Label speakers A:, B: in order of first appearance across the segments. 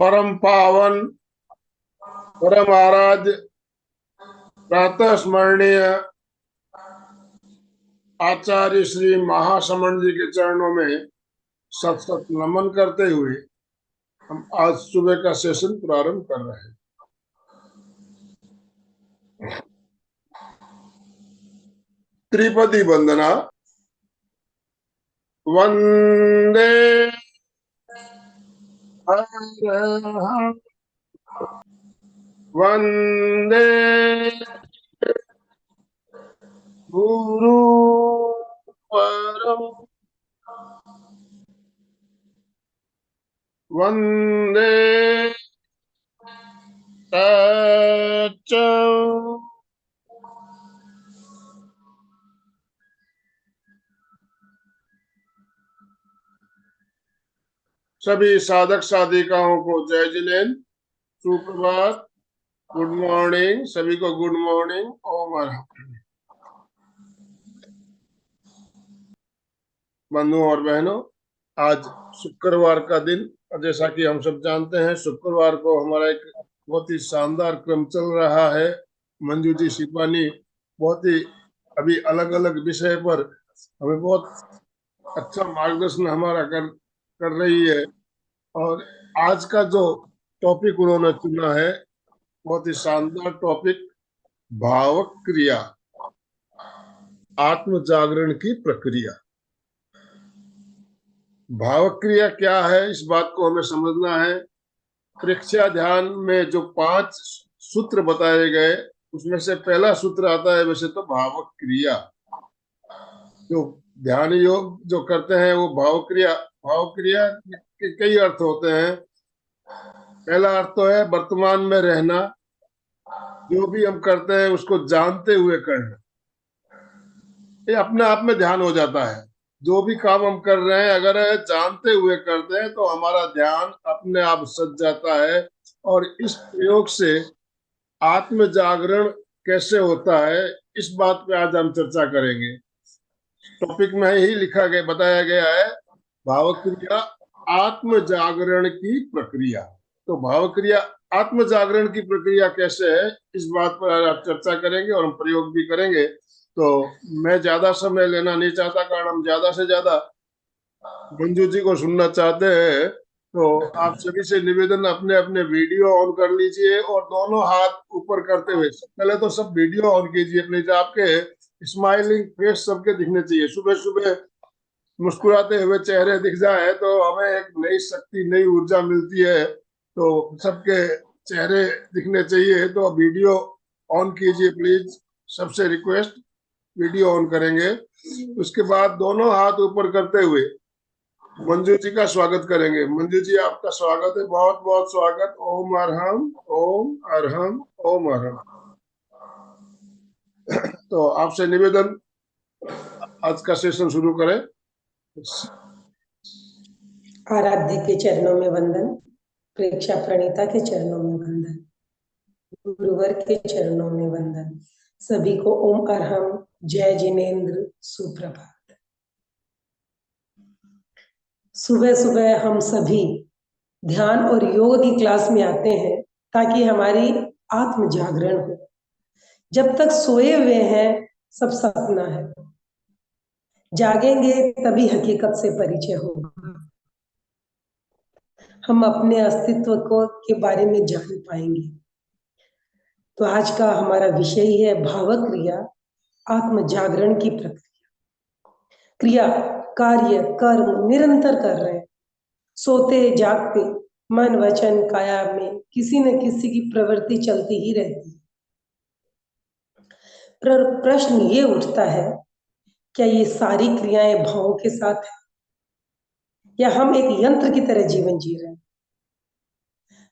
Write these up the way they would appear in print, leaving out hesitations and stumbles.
A: परम पावन परम आराध्य प्रातः स्मरणीय आचार्य श्री महासमण जी के चरणों में सत सत नमन करते हुए हम आज सुबह का सेशन प्रारंभ कर रहे हैं। त्रिपदी वंदना। वंदे हरहं, वंदे गुरु परम, वंदे सच्चं। सभी साधक साधिकाओं को जय जिनेन्द्र, सुप्रभात, गुड मॉर्निंग। सभी को गुड मॉर्निंग। ओम अर्हं। बंधुओं और बहनों, आज शुक्रवार का दिन, जैसा कि हम सब जानते हैं, शुक्रवार को हमारा एक बहुत ही शानदार क्रम चल रहा है। मंजू जी सिपानी बहुत ही अभी अलग अलग विषय पर हमें बहुत अच्छा मार्गदर्शन हमारा कर रही है। और आज का जो टॉपिक उन्होंने चुना है, बहुत ही शानदार टॉपिक, भावक क्रिया, आत्म जागरण की प्रक्रिया। भावक क्रिया क्या है, इस बात को हमें समझना है। परीक्षा ध्यान में जो 5 सूत्र बताए गए, उसमें से पहला सूत्र आता है वैसे तो भावक क्रिया। जो ध्यान योग जो करते हैं वो भाव क्रिया के कई अर्थ होते हैं। पहला अर्थ तो है वर्तमान में रहना, जो भी हम करते हैं उसको जानते हुए करना। ये अपने आप में ध्यान हो जाता है। जो भी काम हम कर रहे हैं अगर जानते हुए करते हैं तो हमारा ध्यान अपने आप सज जाता है। और इस प्रयोग से आत्म जागरण कैसे होता है, इस बात पे आज हम चर्चा करेंगे। टॉपिक में ही लिखा गया, बताया गया है, भाव क्रिया आत्म जागरण की प्रक्रिया। तो भाव क्रिया आत्म जागरण की प्रक्रिया कैसे है, इस बात पर आज आप चर्चा करेंगे और हम प्रयोग भी करेंगे। तो मैं ज्यादा समय लेना नहीं चाहता, कारण हम ज्यादा से ज्यादा मंजू जी को सुनना चाहते हैं। तो आप सभी से निवेदन, अपने अपने वीडियो ऑन कर लीजिए और दोनों हाथ ऊपर करते हुए, पहले तो सब वीडियो ऑन कीजिए प्लीज। आपके स्माइलिंग फेस सबके दिखने चाहिए। सुबह सुबह मुस्कुराते हुए चेहरे दिख जाए तो हमें एक नई शक्ति, नई ऊर्जा मिलती है। तो सबके चेहरे दिखने चाहिए। तो वीडियो ऑन कीजिए प्लीज, सबसे रिक्वेस्ट। वीडियो ऑन करेंगे, उसके बाद दोनों हाथ ऊपर करते हुए मंजू जी का स्वागत करेंगे। मंजू जी, आपका स्वागत है, बहुत बहुत स्वागत। ओम अर्हं, ओम अर्हं, ओम अर्हं। तो आपसे निवेदन, आज का सेशन शुरू करें।
B: आराध्य के चरणों में वंदन, प्रेक्षा प्रणीता के चरणों में वंदन, गुरुवर के चरणों में वंदन। सभी को ओम अर्हं, जय जिनेन्द्र, सुप्रभात। सुबह सुबह हम सभी ध्यान और योग की क्लास में आते हैं ताकि हमारी आत्म जागरण हो। जब तक सोए हुए हैं सब सपना है, जागेंगे तभी हकीकत से परिचय होगा। हम अपने अस्तित्व को के बारे में जान पाएंगे। तो आज का हमारा विषय है भावक क्रिया, आत्म जागरण की प्रक्रिया। क्रिया, कार्य, कर्म निरंतर कर रहे हैं। सोते जागते मन वचन काया में किसी न किसी की प्रवृत्ति चलती ही रहती है। प्रश्न ये उठता है, क्या ये सारी क्रियाएं भावों के साथ है या हम एक यंत्र की तरह जीवन जी रहे हैं?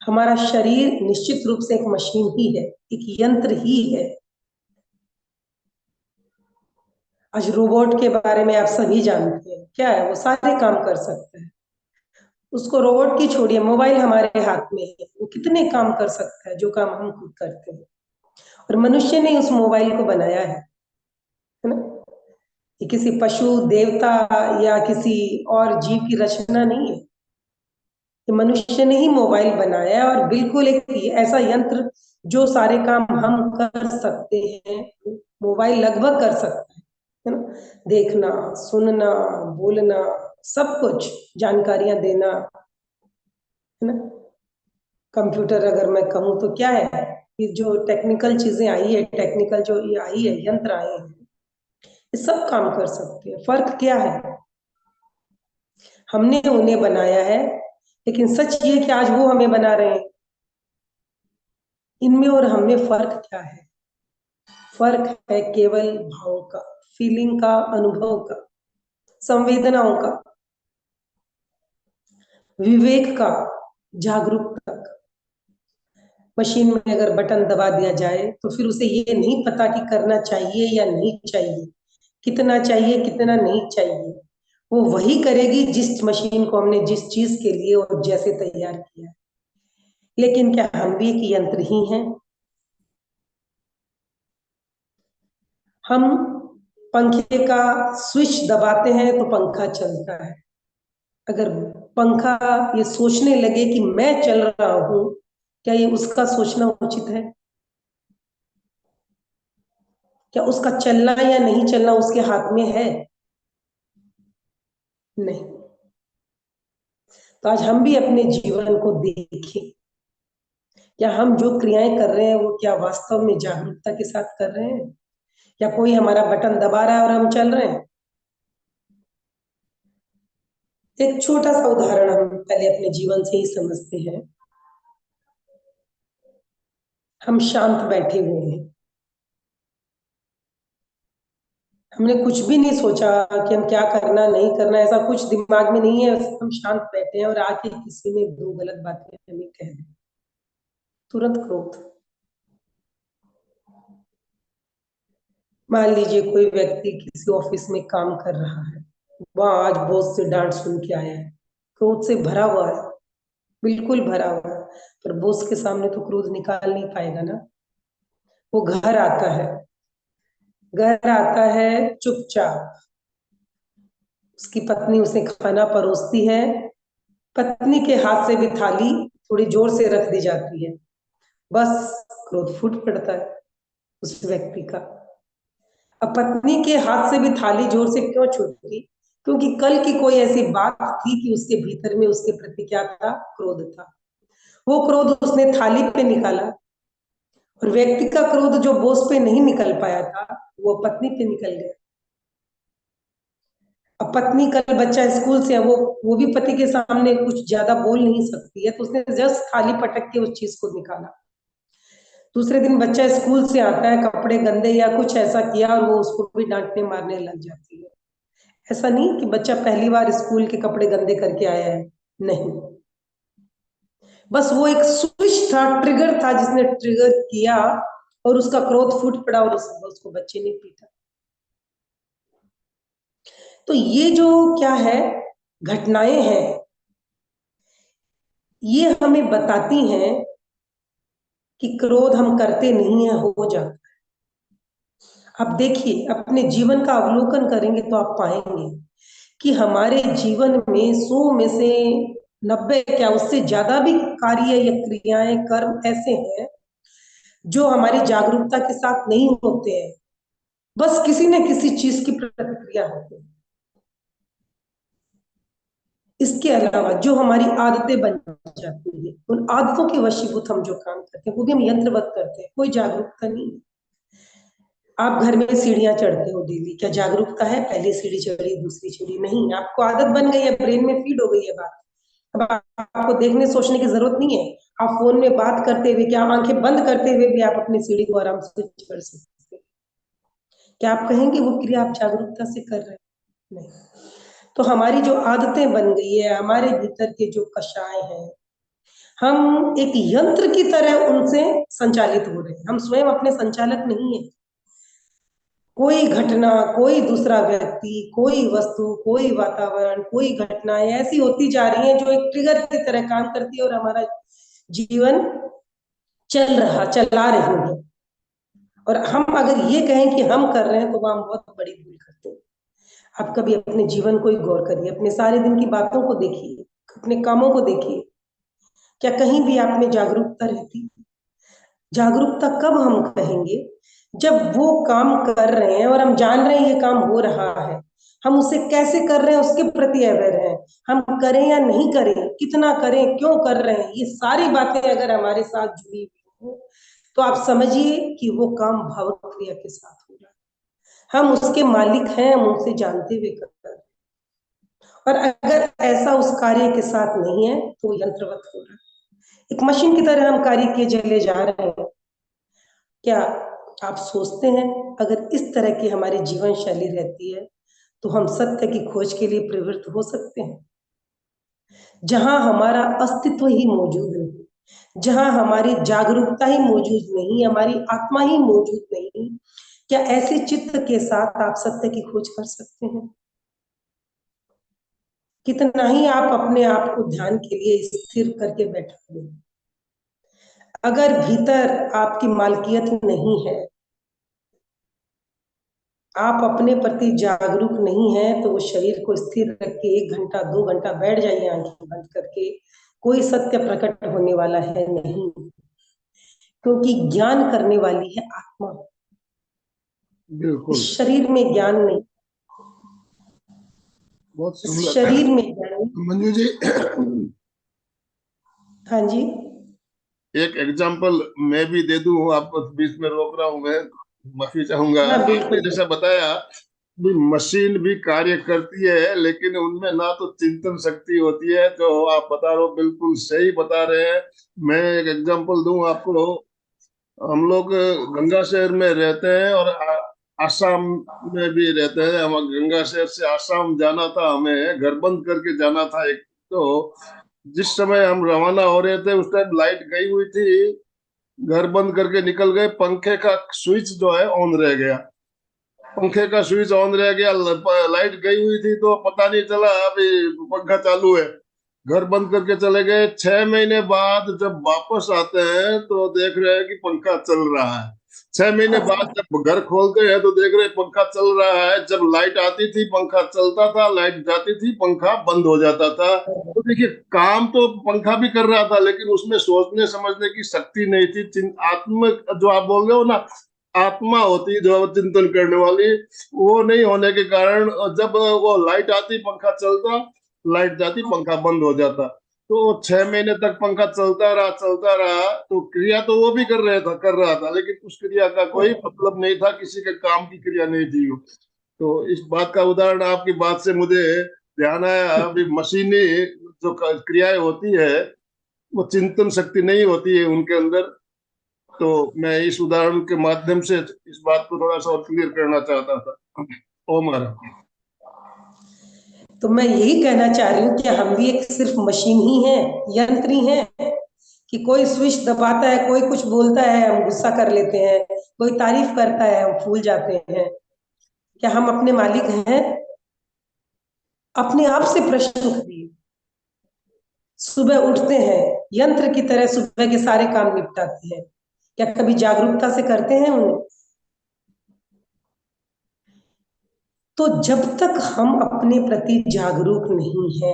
B: हमारा शरीर निश्चित रूप से एक मशीन ही है, एक यंत्र ही है। आज रोबोट के बारे में आप सभी जानते हैं, क्या है वो, सारे काम कर सकते हैं। उसको रोबोट की छोड़िए, मोबाइल हमारे हाथ में है, वो कितने काम कर सकता है जो काम हम खुद करते हैं। और मनुष्य ने उस मोबाइल को बनाया है ना? ये किसी पशु देवता या किसी और जीव की रचना नहीं है। कि मनुष्य ने ही मोबाइल बनाया और बिल्कुल एक ऐसा यंत्र जो सारे काम हम कर सकते हैं, मोबाइल लगभग कर सकता है ना, देखना, सुनना, बोलना, सब कुछ, जानकारियां देना, है ना। कंप्यूटर अगर मैं कहूँ तो क्या है कि जो टेक्निकल चीजें आई है, टेक्निकल जो ये आई है, यंत्र आए हैं, ये सब काम कर सकते हैं। फर्क क्या है, हमने उन्हें बनाया है, लेकिन सच ये कि आज वो हमें बना रहे हैं। इनमें और हमें फर्क क्या है? फर्क है केवल भाव का, फीलिंग का, अनुभव का, संवेदनाओं का, विवेक का, जागरूकता का। मशीन में अगर बटन दबा दिया जाए तो फिर उसे ये नहीं पता कि करना चाहिए या नहीं चाहिए, कितना चाहिए कितना नहीं चाहिए। वो वही करेगी जिस मशीन को हमने जिस चीज के लिए और जैसे तैयार किया। लेकिन क्या हम भी एक यंत्र ही हैं? हम पंखे का स्विच दबाते हैं तो पंखा चलता है। अगर पंखा ये सोचने लगे कि मैं चल रहा हूं, क्या ये उसका सोचना उचित है? क्या उसका चलना या नहीं चलना उसके हाथ में है? नहीं। तो आज हम भी अपने जीवन को देखें, क्या हम जो क्रियाएं कर रहे हैं वो क्या वास्तव में जागरूकता के साथ कर रहे हैं, या कोई हमारा बटन दबा रहा है और हम चल रहे हैं? एक छोटा सा उदाहरण हम पहले अपने जीवन से ही समझते हैं। हम शांत बैठे हुए हैं, हमने कुछ भी नहीं सोचा कि हम क्या करना नहीं करना, ऐसा कुछ दिमाग में नहीं है, हम शांत बैठे हैं और आके किसी ने दो गलत बातें हमें कह दी, तुरंत क्रोध। मान लीजिए कोई व्यक्ति किसी ऑफिस में काम कर रहा है, वहां आज बॉस से डांट सुन के आया है, क्रोध से भरा हुआ है, बिल्कुल भरा हुआ है, पर बॉस के सामने तो क्रोध निकाल नहीं पाएगा ना। वो घर आता है चुपचाप, उसकी पत्नी उसे खाना परोसती है, पत्नी के हाथ से भी थाली थोड़ी जोर से रख दी जाती है, बस क्रोध फूट पड़ता है उस व्यक्ति का। अब पत्नी के हाथ से भी थाली जोर से क्यों छूटी? क्योंकि कल की कोई ऐसी बात थी कि उसके भीतर में उसके प्रति क्या था? क्रोध था। वो क्रोध उसने थाली पे निकाला, और व्यक्ति का क्रोध जो बॉस पे नहीं निकल पाया था वो पत्नी पे निकल गया। अब पत्नी, कल बच्चा स्कूल से है, वो भी पति के सामने कुछ ज्यादा बोल नहीं सकती है, तो उसने जस्ट थाली पटक के उस चीज को निकाला। दूसरे दिन बच्चा स्कूल से आता है, कपड़े गंदे या कुछ ऐसा किया, और वो उसको भी डांटने मारने लग जाती है। ऐसा नहीं कि बच्चा पहली बार स्कूल के कपड़े गंदे करके आया है, नहीं, बस वो एक स्विच था, ट्रिगर था, जिसने ट्रिगर किया और उसका क्रोध फूट पड़ा और उसको बच्चे ने पीटा। तो ये जो क्या है, घटनाएं हैं, ये हमें बताती हैं कि क्रोध हम करते नहीं है, हो जाता है। आप देखिए, अपने जीवन का अवलोकन करेंगे तो आप पाएंगे कि हमारे जीवन में 100 में से 90, क्या उससे ज्यादा भी कार्य या क्रियाएं, कर्म ऐसे हैं जो हमारी जागरूकता के साथ नहीं होते हैं, बस किसी न किसी चीज की प्रतिक्रिया होती है। इसके अलावा जो हमारी आदतें बन जाती है, उन आदतों के वशीभूत हम जो काम करते हैं वो भी हम यंत्रवत करते हैं, कोई जागरूकता नहीं है। आप घर में सीढ़ियां चढ़ते हो डेली, क्या जागरूकता है? पहली सीढ़ी चढ़ी, दूसरी चढ़ी, नहीं, आपको आदत बन गई है, ब्रेन में फीड हो गई है बात। अब आपको देखने सोचने की जरूरत नहीं है। आप फोन में बात करते हुए, क्या आंखें बंद करते हुए भी आप अपनी सीढ़ी को आराम से चढ़ सकते हैं। क्या आप कहेंगे वो क्रिया आप जागरूकता से कर रहे हैं? नहीं। तो हमारी जो आदतें बन गई है, हमारे भीतर के जो कषाय हैं, हम एक यंत्र की तरह उनसे संचालित हो रहे हैं, हम स्वयं अपने संचालक नहीं है। कोई घटना, कोई दूसरा व्यक्ति, कोई वस्तु, कोई वातावरण, कोई घटनाएं ऐसी होती जा रही हैं जो एक ट्रिगर की तरह काम करती है और हमारा जीवन चला रही है। और हम अगर ये कहें कि हम कर रहे हैं तो वह हम बहुत बड़ी भूल करते हैं। आप कभी अपने जीवन को ही गौर करिए, अपने सारे दिन की बातों को देखिए, अपने कामों को देखिए, क्या कहीं भी आप में जागरूकता रहती? जागरूकता कब हम कहेंगे? जब वो काम कर रहे हैं और हम जान रहे हैं ये काम हो रहा है, हम उसे कैसे कर रहे हैं उसके प्रति अवेयर हैं। हम करें या नहीं करें, कितना करें, क्यों कर रहे हैं, ये सारी बातें अगर हमारे साथ जुड़ी हुई हो तो आप समझिए कि वो काम भावक क्रिया के साथ हो रहा है। हम उसके मालिक हैं, हम उसे जानते हुए कर रहे हैं। और अगर ऐसा उस कार्य के साथ नहीं है तो वो यंत्रवत हो रहा है। एक मशीन की तरह हम कार्य किए चले जा रहे हैं। क्या आप सोचते हैं अगर इस तरह की हमारी जीवन शैली रहती है तो हम सत्य की खोज के लिए प्रवृत्त हो सकते हैं? जहां हमारा अस्तित्व ही मौजूद नहीं, जहां हमारी जागरूकता ही मौजूद नहीं, हमारी आत्मा ही मौजूद नहीं, क्या ऐसे चित्त के साथ आप सत्य की खोज कर सकते हैं? कितना ही आप अपने आप को ध्यान के लिए स्थिर करके बैठा दें, अगर भीतर आपकी मालकियत नहीं है, आप अपने प्रति जागरूक नहीं हैं, तो वो शरीर को स्थिर रख के 1 घंटा 2 घंटा बैठ जाइए आंखें बंद करके, कोई सत्य प्रकट होने वाला है नहीं। क्योंकि ज्ञान करने वाली है आत्मा,
A: बिल्कुल।
B: इस शरीर में ज्ञान नहीं,
A: बहुत
B: इस
A: सुंदर।
B: शरीर में ज्ञान।
A: मंजू जी,
B: हाँ जी।
A: एक एग्जांपल मैं भी दे दूं, आपको बीच में रोक रहा हूं मैं, माफी चाहूंगा।
B: हाँ
A: आपने
B: बिल्कुल।
A: जैसा बताया भी मशीन भी कार्य करती है, लेकिन उनमें ना तो चिंतन शक्ति होती है, जो आप बता रहे हो बिल्कुल सही बता रहे हैं। मैं एक एग्जांपल दूं आपको। हम लोग गंगा शहर में रहते हैं और आसाम में भी रहते हैं। हम गंगा शहर से आसाम जाना था, हमें घर बंद करके जाना था एक तो। जिस समय हम रवाना हो रहे थे उस टाइम लाइट गई हुई थी, घर बंद करके निकल गए, पंखे का स्विच जो है ऑन रह गया। पंखे का स्विच ऑन रह गया, लाइट गई हुई थी तो पता नहीं चला अभी पंखा चालू है। घर बंद करके चले गए। 6 महीने बाद जब वापस आते हैं तो देख रहे हैं कि पंखा चल रहा है। 6 महीने बाद जब घर खोलते हैं तो देख रहे हैं पंखा चल रहा है। जब लाइट आती थी पंखा चलता था, लाइट जाती थी पंखा बंद हो जाता था। तो देखिए, काम तो पंखा भी कर रहा था, लेकिन उसमें सोचने समझने की शक्ति नहीं थी। आत्म जो आप बोल रहे हो ना, आत्मा होती है जो चिंतन करने वाली, वो नहीं होने के कारण जब वो लाइट आती पंखा चलता, लाइट जाती पंखा बंद हो जाता। तो 6 महीने तक पंखा चलता रहा, तो क्रिया तो वो भी कर रहा था, लेकिन उस क्रिया का कोई मतलब नहीं था, किसी के काम की क्रिया नहीं थी वो। तो इस बात का उदाहरण आपकी बात से मुझे ध्यान आया। अभी मशीनी जो क्रियाएं होती है, वो चिंतन शक्ति नहीं होती है उनके अंदर। तो मैं इस उदाहरण के माध्यम से इस बात को थोड़ा सा और क्लियर करना चाहता था। ओ महाराज।
B: तो मैं यही कहना चाह रही हूँ कि हम भी एक सिर्फ मशीन ही हैं, यंत्र ही हैं, कि कोई स्विच दबाता है, कोई कुछ बोलता है हम गुस्सा कर लेते हैं, कोई तारीफ करता है हम फूल जाते हैं। क्या हम अपने मालिक हैं? अपने आप से प्रश्न करिए। सुबह उठते हैं, यंत्र की तरह सुबह के सारे काम निपटाते हैं, क्या कभी जागरूकता से करते हैं उन्हें? तो जब तक हम अपने प्रति जागरूक नहीं हैं,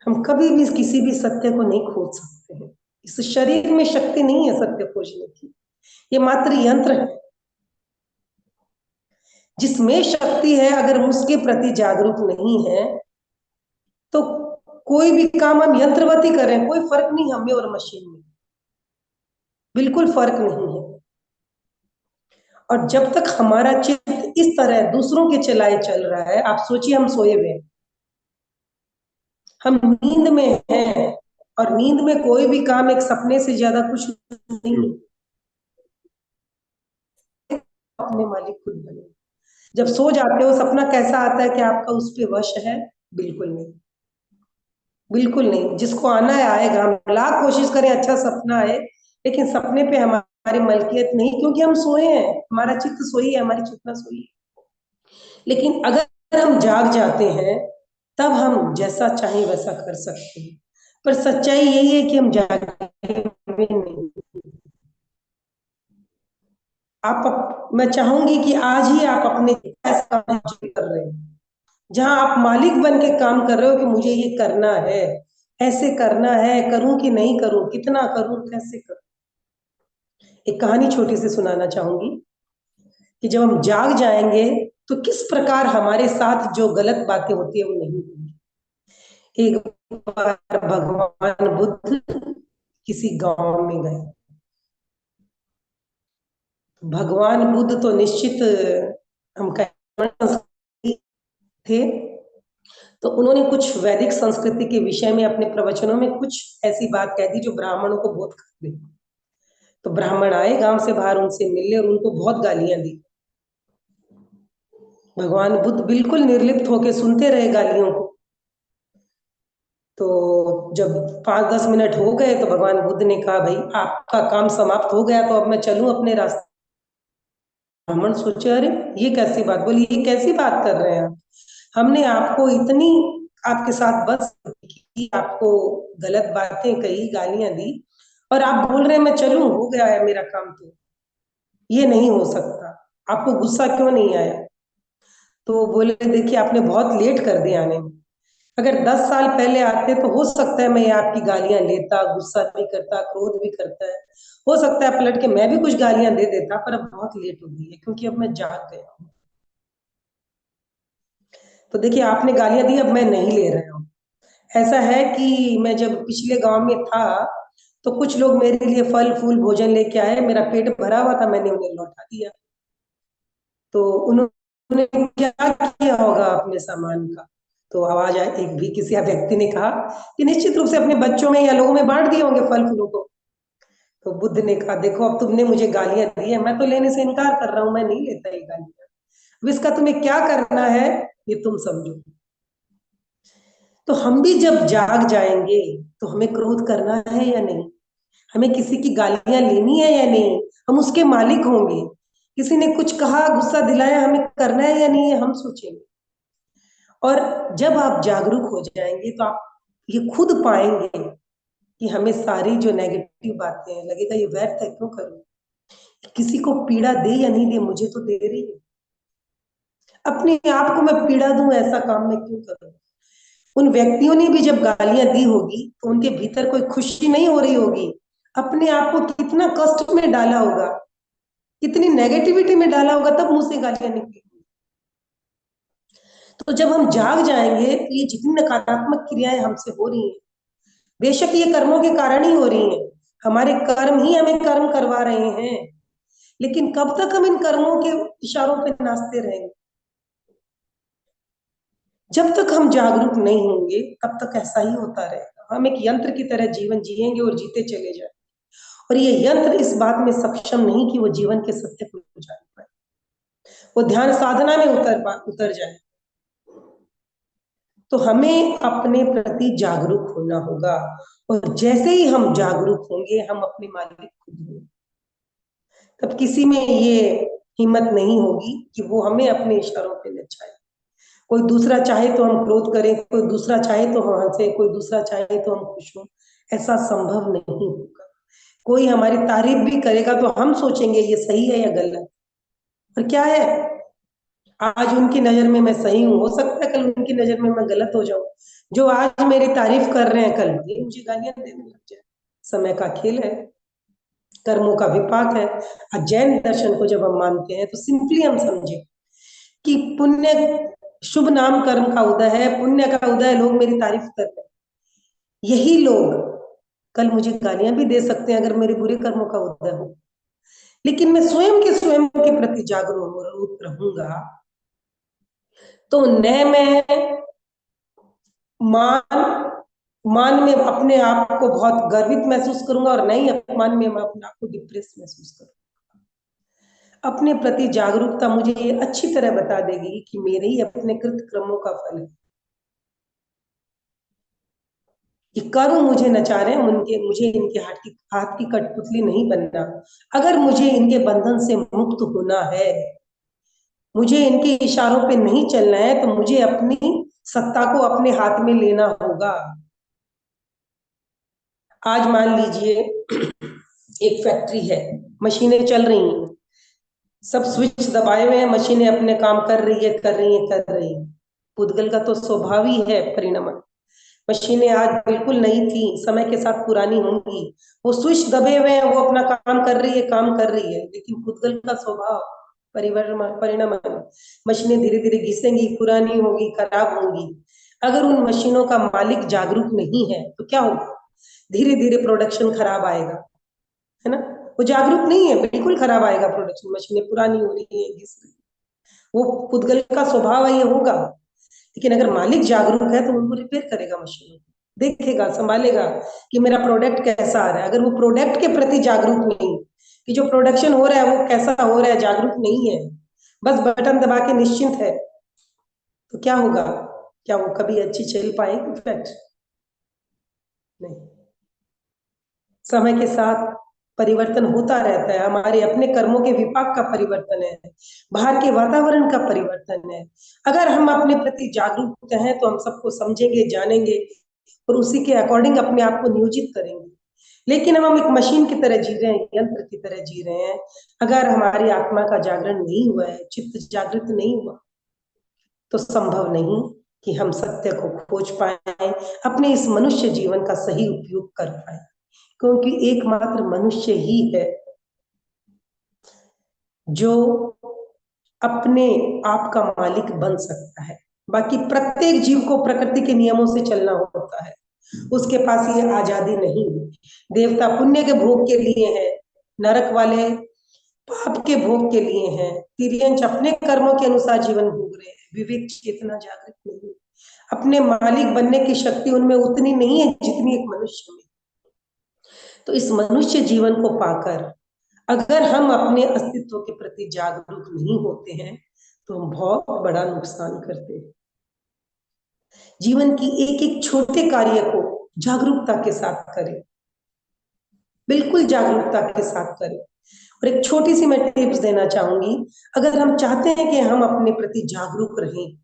B: हम कभी भी किसी भी सत्य को नहीं खोज सकते हैं। इस शरीर में शक्ति नहीं है सत्य खोजने की, ये मात्र यंत्र है। जिसमें शक्ति है, अगर हम उसके प्रति जागरूक नहीं है तो कोई भी काम हम यंत्रवती करें, कोई फर्क नहीं हमें और मशीन में, बिल्कुल फर्क नहीं है। और जब तक हमारा चित्त इस तरह दूसरों के चलाए चल रहा है, आप सोचिए हम सोए हुए हैं, हम नींद में हैं, और नींद में कोई भी काम एक सपने से ज्यादा कुछ नहीं है। अपने मालिक खुद बने। जब सो जाते हो सपना कैसा आता है कि आपका उस पे वश है? बिल्कुल नहीं, बिल्कुल नहीं। जिसको आना है आएगा, हम लाख कोशिश करें अच्छा सपना आए, लेकिन सपने पे हमारी मलकियत नहीं, क्योंकि हम सोए हैं, हमारा चित्त सोई है, हमारी चेतना सोई है। लेकिन अगर हम जाग जाते हैं तब हम जैसा चाहे वैसा कर सकते हैं। पर सच्चाई यही है कि हम जागे हुए नहीं। मैं चाहूंगी कि आज ही आप अपने ऐसा काम कर रहे हैं, जहां आप मालिक बन के काम कर रहे हो कि मुझे ये करना है, ऐसे करना है, करूं कि नहीं करूं, कितना करूं, कैसे करूं। एक कहानी छोटी सी सुनाना चाहूंगी कि जब हम जाग जाएंगे तो किस प्रकार हमारे साथ जो गलत बातें होती है वो नहीं होंगी। एक बार भगवान बुद्ध किसी गांव में गए। भगवान बुद्ध तो निश्चित हम कह थे, तो उन्होंने कुछ वैदिक संस्कृति के विषय में अपने प्रवचनों में कुछ ऐसी बात कह दी जो ब्राह्मणों को बहुत कर दी। तो ब्राह्मण आए गांव से बाहर उनसे मिलने और उनको बहुत गालियां दी। भगवान बुद्ध बिल्कुल निर्लिप्त होकर सुनते रहे गालियों को। तो जब 5-10 मिनट हो गए तो भगवान बुद्ध ने कहा, भाई आपका काम समाप्त हो गया, तो अब मैं चलूं अपने रास्ते। ब्राह्मण सोचे, अरे ये कैसी बात बोली, ये कैसी बात कर रहे हैं आप, हमने आपको इतनी आपके साथ बस की, आपको गलत बातें कही, गालियां दी, और आप बोल रहे हैं मैं चलूं, हो गया है मेरा काम, तो ये नहीं हो सकता। आपको गुस्सा क्यों नहीं आया? तो वो बोले, देखिए आपने बहुत लेट कर दिया आने में। अगर 10 साल पहले आते तो हो सकता है मैं आपकी गालियां लेता, गुस्सा भी करता, क्रोध भी करता है, हो सकता है पलट के मैं भी कुछ गालियां दे देता, पर अब बहुत लेट हो गई है क्योंकि अब मैं जाग गया हूँ। तो देखिए आपने गालियां दी, अब मैं नहीं ले रहा हूँ। ऐसा है कि मैं जब पिछले गांव में था तो कुछ लोग मेरे लिए फल फूल भोजन लेके आए, मेरा पेट भरा हुआ था, मैंने उन्हें लौटा दिया। तो उन्होंने क्या किया होगा अपने सामान का? तो आवाज आई, एक भी किसी व्यक्ति ने कहा कि निश्चित रूप से अपने बच्चों में या लोगों में बांट दिए होंगे फल फूलों को। तो बुद्ध ने कहा, देखो अब तुमने मुझे गालियां दी है, मैं तो लेने से इनकार कर रहा हूं, मैं नहीं लेता ये गालियां। अब इसका तुम्हें क्या करना है ये तुम समझो। तो हम भी जब जाग जाएंगे तो हमें क्रोध करना है या नहीं, हमें किसी की गालियां लेनी है या नहीं, हम उसके मालिक होंगे। किसी ने कुछ कहा, गुस्सा दिलाया, हमें करना है या नहीं, ये हम सोचेंगे। और जब आप जागरूक हो जाएंगे तो आप ये खुद पाएंगे कि हमें सारी जो नेगेटिव बातें हैं, लगेगा ये व्यर्थ है, क्यों करूं, किसी को पीड़ा दे या नहीं दे, मुझे तो दे रही है, अपने आप को मैं पीड़ा दूं, ऐसा काम मैं क्यों करूं। उन व्यक्तियों ने भी जब गालियां दी होगी तो उनके भीतर कोई खुशी नहीं हो रही होगी, अपने आप को कितना कष्ट में डाला होगा, कितनी नेगेटिविटी में डाला होगा, तब मुंह से गालियां निकली। तो जब हम जाग जाएंगे तो ये जितनी नकारात्मक क्रियाएं हमसे हो रही हैं, बेशक ये कर्मों के कारण ही हो रही हैं, हमारे कर्म ही हमें कर्म करवा रहे हैं, लेकिन कब तक हम इन कर्मों के इशारों पे नाचते रहेंगे? जब तक हम जागरूक नहीं होंगे तब तक ऐसा ही होता रहेगा। हम एक यंत्र की तरह जीवन जिएंगे और जीते चले जाएंगे, और ये यंत्र इस बात में सक्षम नहीं कि वो जीवन के सत्य को जान पाए, वो ध्यान साधना में उतर जाए। तो हमें अपने प्रति जागरूक होना होगा, और जैसे ही हम जागरूक होंगे हम अपने मालिक खुद होंगे। तब किसी में ये हिम्मत नहीं होगी कि वो हमें अपने इशारों पे नचाए। कोई दूसरा चाहे तो हम क्रोध करें, कोई दूसरा चाहे तो हम हंसे, कोई दूसरा चाहे तो हम खुश हों, ऐसा संभव नहीं होगा। कोई हमारी तारीफ भी करेगा तो हम सोचेंगे ये सही है या गलत। और क्या है, आज उनकी नजर में मैं सही हूँ, हो सकता है कल उनकी नजर में मैं गलत हो जाऊं। जो आज मेरी तारीफ कर रहे हैं कल ये मुझे गालियां देने लग जाए। समय का खेल है, कर्मों का विपाक है। आज जैन दर्शन को जब हम मानते हैं तो सिंपली हम समझे कि पुण्य, शुभ नाम कर्म का उदय है, पुण्य का उदय, लोग मेरी तारीफ कर रहे हैं। यही लोग कल मुझे गालियां भी दे सकते हैं अगर मेरे बुरे कर्मों का उदय हो, लेकिन मैं स्वयं के प्रति जागरूक रहूंगा तो न मैं मान मान में अपने आप को बहुत गर्वित महसूस करूंगा, और नहीं अपमान में मैं अपने आप को डिप्रेस महसूस करूंगा। अपने प्रति जागरूकता मुझे ये अच्छी तरह बता देगी कि मेरे ही अपने कृत कर्मों का फल है। ये कर्म मुझे नचा रहे हैं, मुझे इनके हाथ की कठपुतली नहीं बनना। अगर मुझे इनके बंधन से मुक्त होना है, मुझे इनके इशारों पे नहीं चलना है, तो मुझे अपनी सत्ता को अपने हाथ में लेना होगा। आज मान लीजिए एक फैक्ट्री है, मशीनें चल रही हैं, सब स्विच दबाए हुए हैं, मशीनें अपने काम कर रही है, कर रही है, कर रही है। पुद्गल का तो स्वभाव ही है परिणमन, मशीनें आज बिल्कुल नई थी, समय के साथ पुरानी होंगी। वो स्विच दबे हुए हैं, वो अपना काम कर रही है, काम कर रही है, लेकिन पुद्गल का स्वभाव परिणाम, मशीनें धीरे धीरे घिसेंगी, पुरानी होगी, खराब होंगी। अगर उन मशीनों का मालिक जागरूक नहीं है तो क्या होगा? धीरे धीरे प्रोडक्शन खराब आएगा, है ना? वो जागरूक नहीं है, बिल्कुल खराब आएगा प्रोडक्शन। मशीनें पुरानी हो रही है, घिस रही है। वो पुद्गल का स्वभाव है, ये होगा। लेकिन अगर मालिक जागरूक है तो उनको रिपेयर करेगा, मशीनों को देखेगा, संभालेगा कि मेरा प्रोडक्ट कैसा आ रहा है। अगर वो प्रोडक्ट के प्रति जागरूक नहीं, कि जो प्रोडक्शन हो रहा है वो कैसा हो रहा है, जागरूक नहीं है, बस बटन दबा के निश्चिंत है, तो क्या होगा? क्या वो कभी अच्छी चल पाएगी फैक्ट्री? नहीं। समय के साथ परिवर्तन होता रहता है, हमारे अपने कर्मों के विपाक का परिवर्तन है, बाहर के वातावरण का परिवर्तन है। अगर हम अपने प्रति जागरूक हैं तो हम सबको समझेंगे, जानेंगे और उसी के अकॉर्डिंग अपने आप को नियोजित करेंगे। लेकिन हम एक मशीन की तरह जी रहे हैं, यंत्र की तरह जी रहे हैं। अगर हमारी आत्मा का जागरण नहीं हुआ है, चित्त जागृत नहीं हुआ, तो संभव नहीं कि हम सत्य को खोज पाए, अपने इस मनुष्य जीवन का सही उपयोग कर पाए। क्योंकि एकमात्र मनुष्य ही है जो अपने आप का मालिक बन सकता है। बाकी प्रत्येक जीव को प्रकृति के नियमों से चलना होता है, उसके पास ये आजादी नहीं है। देवता पुण्य के भोग के लिए है, नरक वाले पाप के भोग के लिए हैं, तिर्यंच अपने कर्मों के अनुसार जीवन भोग रहे हैं। विवेक चेतना जागृत नहीं, अपने मालिक बनने की शक्ति उनमें उतनी नहीं है जितनी एक मनुष्य में। तो इस मनुष्य जीवन को पाकर अगर हम अपने अस्तित्व के प्रति जागरूक नहीं होते हैं तो हम बहुत बड़ा नुकसान करते हैं। जीवन की एक एक छोटे कार्य को जागरूकता के साथ करें, बिल्कुल जागरूकता के साथ करें। और एक छोटी सी मैं टिप्स देना चाहूंगी, अगर हम चाहते हैं कि हम अपने प्रति जागरूक रहें,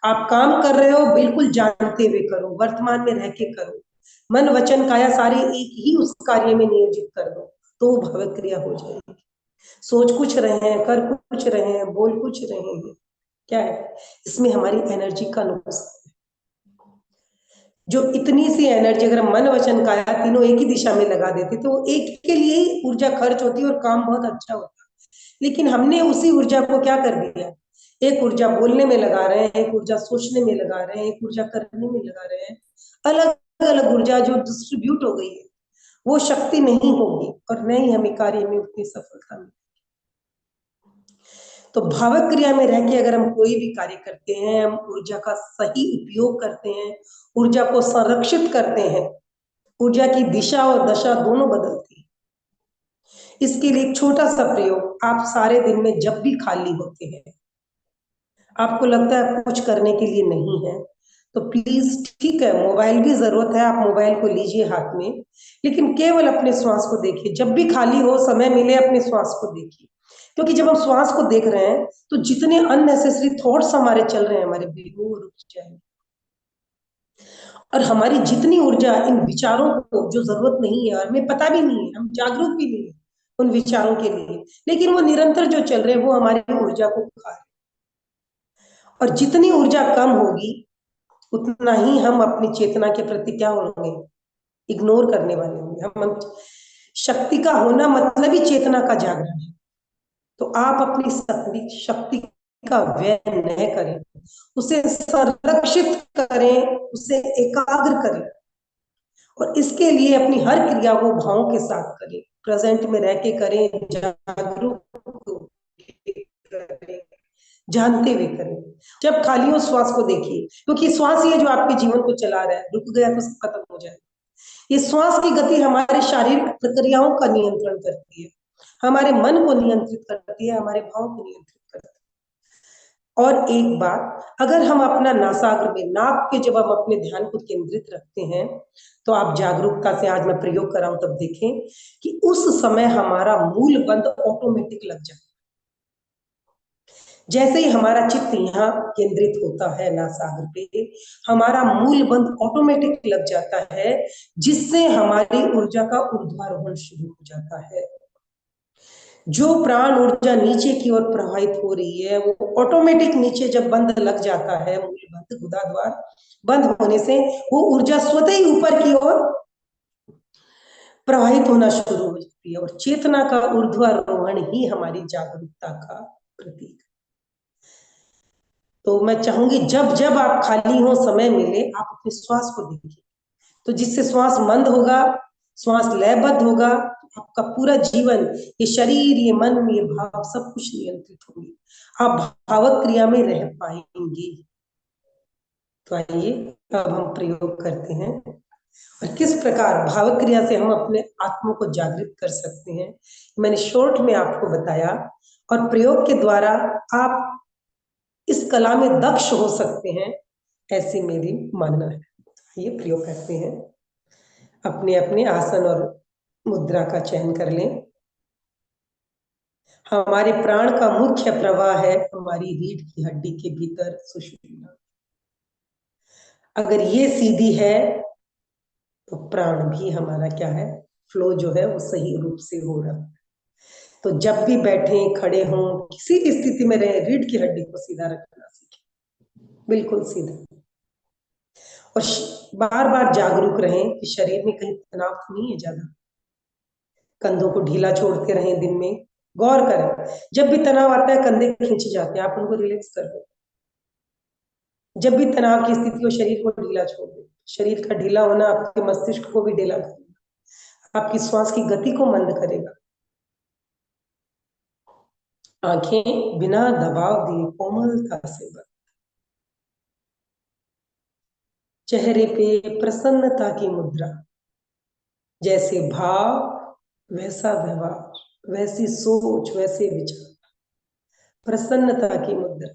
B: आप काम कर रहे हो बिल्कुल जानते हुए करो, वर्तमान में रह के करो, मन वचन काया सारे एक ही उस कार्य में नियोजित कर दो, तो वो भगवत क्रिया हो जाएगी। सोच कुछ रहे हैं, कर कुछ रहे हैं, बोल कुछ रहे हैं, क्या है इसमें? हमारी एनर्जी का नुकसान। जो इतनी सी एनर्जी अगर हम मन वचन काया तीनों एक ही दिशा में लगा देते तो एक के लिए ही ऊर्जा खर्च होती और काम बहुत अच्छा होता। लेकिन हमने उसी ऊर्जा को क्या कर दिया? एक ऊर्जा बोलने में लगा रहे हैं, एक ऊर्जा सोचने में लगा रहे हैं, एक ऊर्जा करने में लगा रहे हैं। अलग अलग ऊर्जा जो डिस्ट्रीब्यूट हो गई है वो शक्ति नहीं होगी और न ही हमें कार्य में उतनी सफलता मिलेगी। तो भावक क्रिया में रह के अगर हम कोई भी कार्य करते हैं, हम ऊर्जा का सही उपयोग करते हैं, ऊर्जा को संरक्षित करते हैं, ऊर्जा की दिशा और दशा दोनों बदलती है। इसके लिए एक छोटा सा प्रयोग, आप सारे दिन में जब भी खाली होते हैं, आपको लगता है कुछ करने के लिए नहीं है, तो प्लीज ठीक है, मोबाइल भी जरूरत है, आप मोबाइल को लीजिए हाथ में, लेकिन केवल अपने श्वास को देखिए। जब भी खाली हो, समय मिले, अपने श्वास को देखिए। क्योंकि जब हम श्वास को देख रहे हैं तो जितने अननेसेसरी थॉट्स हमारे चल रहे हैं हमारे ब्रेन में, वो रुक जाएंगे। और हमारी जितनी ऊर्जा इन विचारों को जो जरूरत नहीं है और हमें पता भी नहीं है, हम जागरूक भी नहीं है उन विचारों के लिए, लेकिन वो निरंतर जो चल रहे हैं वो हमारी ऊर्जा को खा रहे हैं। और जितनी ऊर्जा कम होगी उतना ही हम अपनी चेतना के प्रति क्या होंगे? इग्नोर करने वाले होंगे हम। शक्ति का होना मतलब ही चेतना का जागरण है। तो आप अपनी शक्ति का व्यय न करें, उसे संरक्षित करें, उसे एकाग्र करें। और इसके लिए अपनी हर क्रिया को भावों के साथ करें, प्रेजेंट में रह के करें, जागरूक करें, जानते हुए करें। जब खाली हो श्वास को देखिए, क्योंकि श्वास ही है जो आपके जीवन को चला रहा है। रुक गया तो सब खत्म हो जाएगा। ये श्वास की गति हमारे शारीरिक प्रक्रियाओं का नियंत्रण करती है, हमारे मन को नियंत्रित करती है, हमारे भाव को नियंत्रित करती है। और एक बात, अगर हम अपना नासाग्र में, नाक पे जब हम अपने ध्यान को केंद्रित रखते हैं, तो आप जागरूकता से, आज मैं प्रयोग कर रहा हूं तब देखें कि उस समय हमारा मूल बंद ऑटोमेटिक लग जाता है। जैसे ही हमारा चित्त यहाँ केंद्रित होता है नासाग्र पे, हमारा मूल बंद ऑटोमेटिक लग जाता है, जिससे हमारी ऊर्जा का ऊर्ध्वारोहण शुरू हो जाता है। जो प्राण ऊर्जा नीचे की ओर प्रवाहित हो रही है वो ऑटोमेटिक नीचे जब बंद लग जाता है, मूल बंद, गुदा द्वार बंद होने से वो ऊर्जा स्वतः ही ऊपर की ओर प्रवाहित होना शुरू हो जाती है। और चेतना का ऊर्ध्वारोहण ही हमारी जागरूकता का प्रतीक है। तो मैं चाहूंगी जब जब आप खाली हो, समय मिले, आप अपने श्वास को देखिए। तो जिससे श्वास मंद होगा, श्वास लयबद्ध होगा, तो आपका पूरा जीवन, ये शरीर, ये मन, ये भाव, सब कुछ नियंत्रित होंगे। आप भावक क्रिया में रह पाएंगे। तो आइए अब हम प्रयोग करते हैं और किस प्रकार भावक क्रिया से हम अपने आत्मा को जागृत कर सकते हैं, मैंने शॉर्ट में आपको बताया। और प्रयोग के द्वारा आप इस कला में दक्ष हो सकते हैं, ऐसी मेरी मानना है। ये प्रयोग करते हैं। अपने अपने आसन और मुद्रा का चयन कर लें। हमारे प्राण का मुख्य प्रवाह है हमारी रीढ़ की हड्डी के भीतर सुषुम्ना। अगर ये सीधी है तो प्राण भी हमारा क्या है, फ्लो जो है वो सही रूप से हो रहा है। तो जब भी बैठे, खड़े हों, किसी भी स्थिति में रहे, रीढ़ की हड्डी को सीधा रखना सीखें, बिल्कुल सीधा। और बार बार जागरूक रहें कि शरीर में कहीं तनाव तो नहीं है ज्यादा। कंधों को ढीला छोड़ते रहें दिन में। गौर करें, जब भी तनाव आता है कंधे खींचे जाते हैं, आप उनको रिलैक्स कर दो। जब भी तनाव की स्थिति हो, शरीर को ढीला छोड़ दो। शरीर का ढीला होना आपके मस्तिष्क को भी ढीला करेगा, आपकी श्वास की गति को मंद करेगा। आंखें बिना दबाव दिए कोमलता से बंद। चेहरे पे प्रसन्नता की मुद्रा। जैसे भाव वैसा व्यवहार, वैसी सोच वैसे विचार। प्रसन्नता की मुद्रा।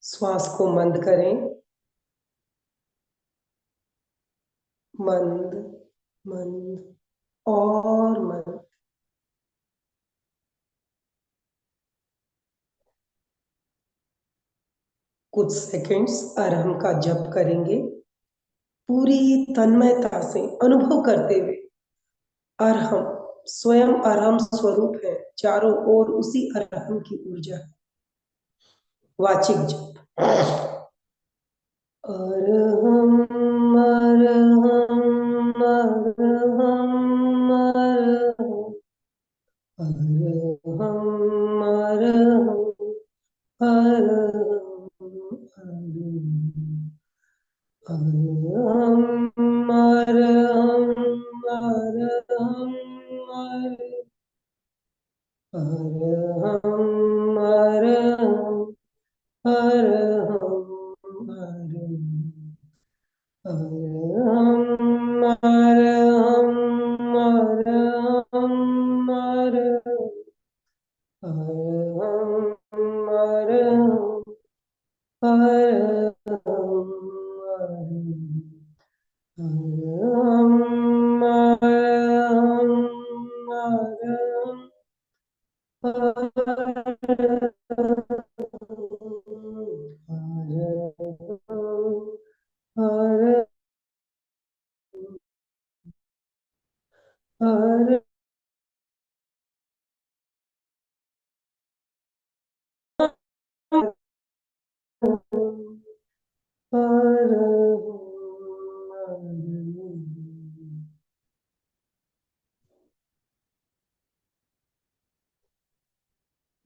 B: श्वास को मंद करें। मंद, मंद और मंद। कुछ सेकंड्स अरहम का जप करेंगे, पूरी तन्मयता से अनुभव करते हुए। अरहम स्वयं अरहम स्वरूप है, चारों ओर उसी अरहम की ऊर्जा है। वाचिक जप। अरहम अरहम अरहम अरहम अरहम अरहम अरहम अरहम अरहम अरहम अरहम अरहम अरहम अरहम अरहम अरहम अरहम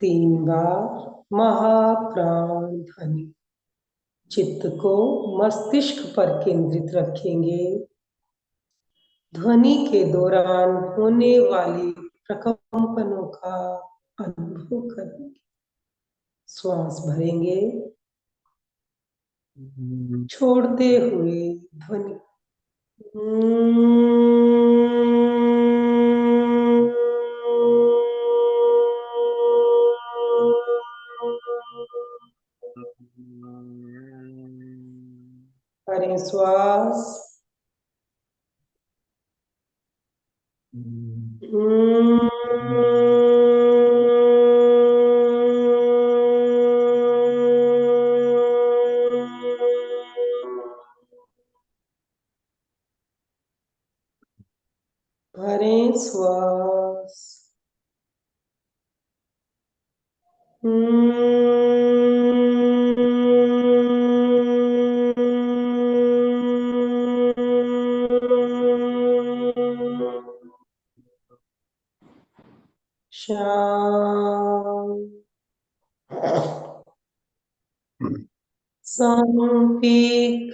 B: तीन बार महाप्राण ध्वनि। चित्त को मस्तिष्क पर केंद्रित रखेंगे। ध्वनि के दौरान होने वाले प्रकंपनों का अनुभव करेंगे। श्वास भरेंगे, छोड़ते हुए ध्वनि। करें श्वास। श्वास। शांत। संपीखये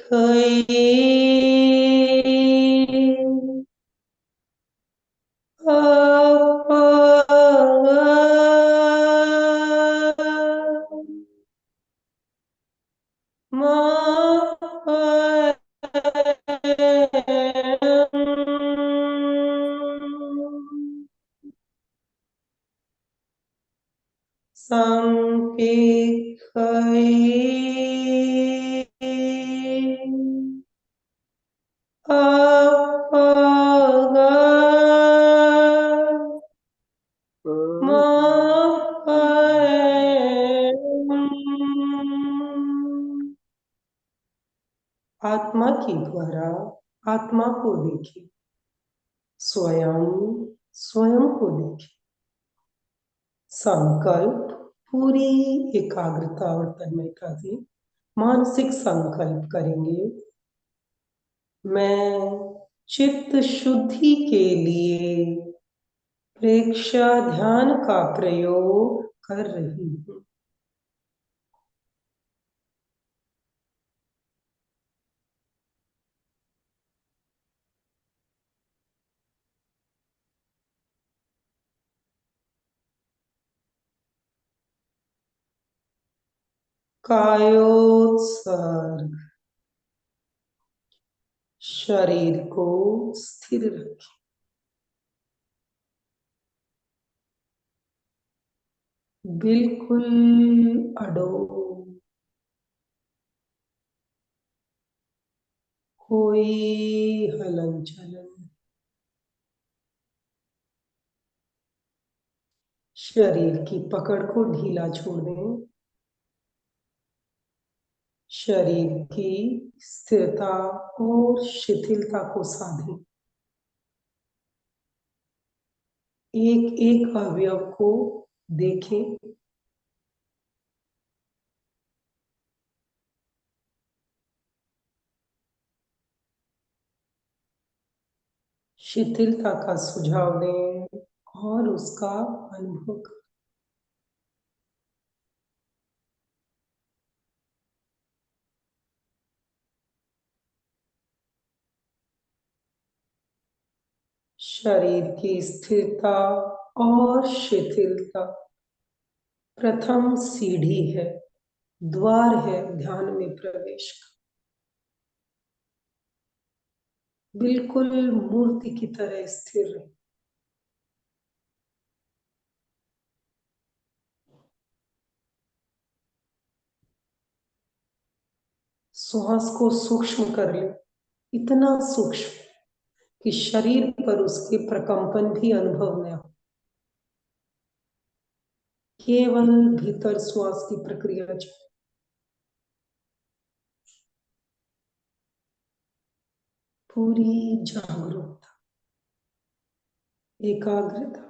B: संपेखये आत्मा के द्वारा आत्मा को देखें, स्वयं स्वयं को देखें। संकल्प पूरी एकाग्रता और तन्मयता से मानसिक संकल्प करेंगे। मैं चित्त शुद्धि के लिए प्रेक्षा ध्यान का प्रयोग कर रही हूँ। कायोत्सर्ग। शरीर को स्थिर रखें। बिल्कुल अडोल, कोई हलन चलन। शरीर की पकड़ को ढीला छोड़ दें। शरीर की स्थिरता और शिथिलता को साधें। एक एक अवयव को देखें। शिथिलता का सुझाव दें और उसका अनुभव करें। शरीर की स्थिरता और शिथिलता प्रथम सीढ़ी है, द्वार है ध्यान में प्रवेश का। बिल्कुल मूर्ति की तरह स्थिर रहे। श्वास को सूक्ष्म कर ले, इतना सूक्ष्म कि शरीर पर उसके प्रकंपन भी अनुभव न हो। केवल भीतर श्वास की प्रक्रिया चले। पूरी जागरूकता, एकाग्रता।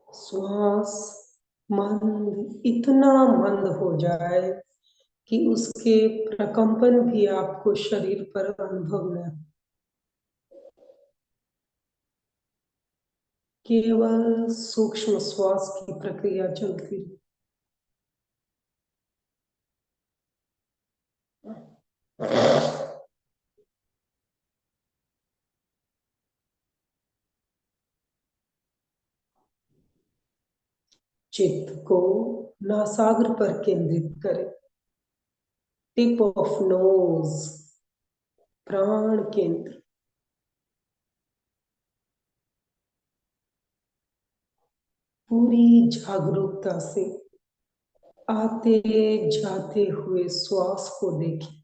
B: श्वास मंद, इतना मंद हो जाए कि उसके प्रकंपन भी आपको शरीर पर अनुभव न हो। केवल सूक्ष्म श्वास की प्रक्रिया चलती रहे। चित्त को नासाग्र पर केंद्रित करें। टिप ऑफ नोज, प्राण केंद्र, पूरी जागरूकता से आते जाते हुए श्वास को देखें।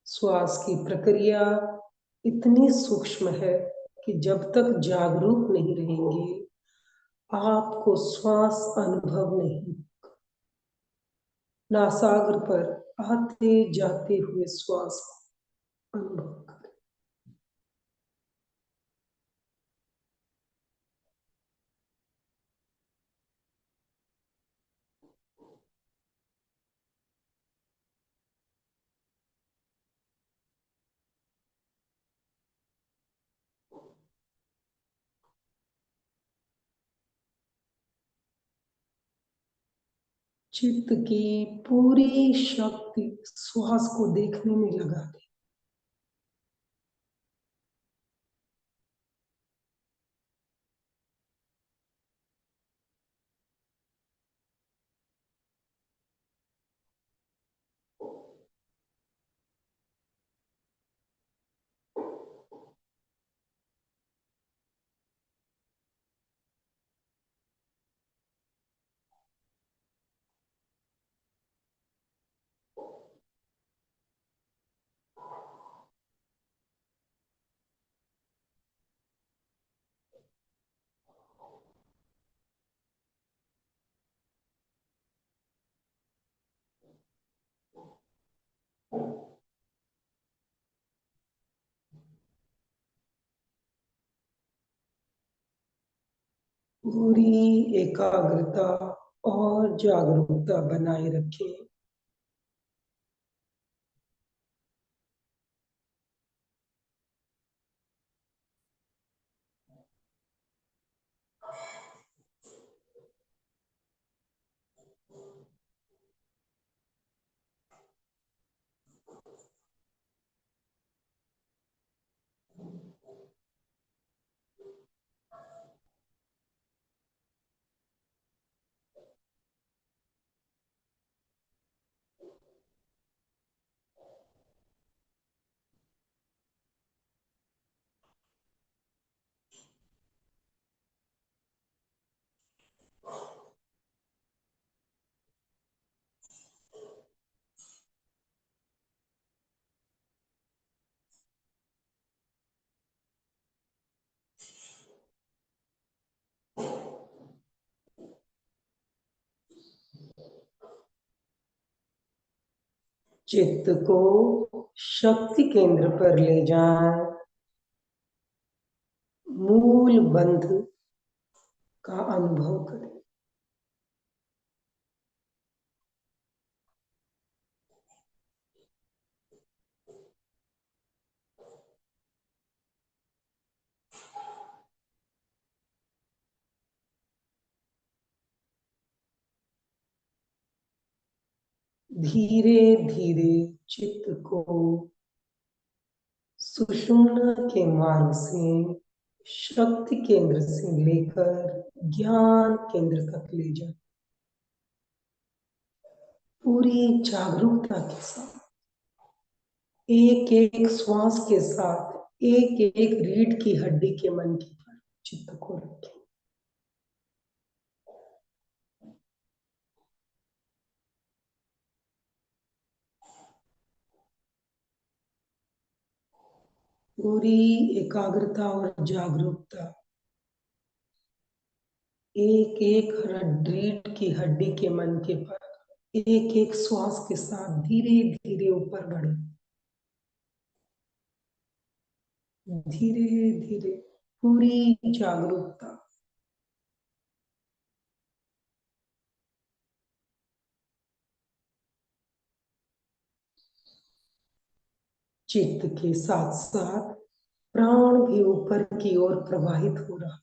B: श्वास की प्रक्रिया इतनी सूक्ष्म है कि जब तक जागरूक नहीं रहेंगे आपको श्वास अनुभव नहीं। नासाग्र पर आते जाते हुए श्वास को अनुभव करें। चित्त की पूरी शक्ति श्वास को देखने में लगा दें। पूरी एकाग्रता और जागरूकता बनाए रखें। चित्त को शक्ति केंद्र पर ले जाएं। मूल बंध का अनुभव करें। धीरे धीरे चित्त को सुषुम्ना के मार्ग से शक्ति केंद्र से लेकर ज्ञान केंद्र तक ले जाए। पूरी जागरूकता के साथ एक एक श्वास के साथ एक एक रीढ़ की हड्डी के मनके पर चित्त को रखें। पूरी एकाग्रता और जागरूकता एक एक रीढ़ की हड्डी के मनके पर एक एक श्वास के साथ धीरे धीरे ऊपर बढ़े। धीरे धीरे पूरी जागरूकता चित्त के साथ साथ प्राण भी ऊपर की ओर प्रवाहित हो रहा है।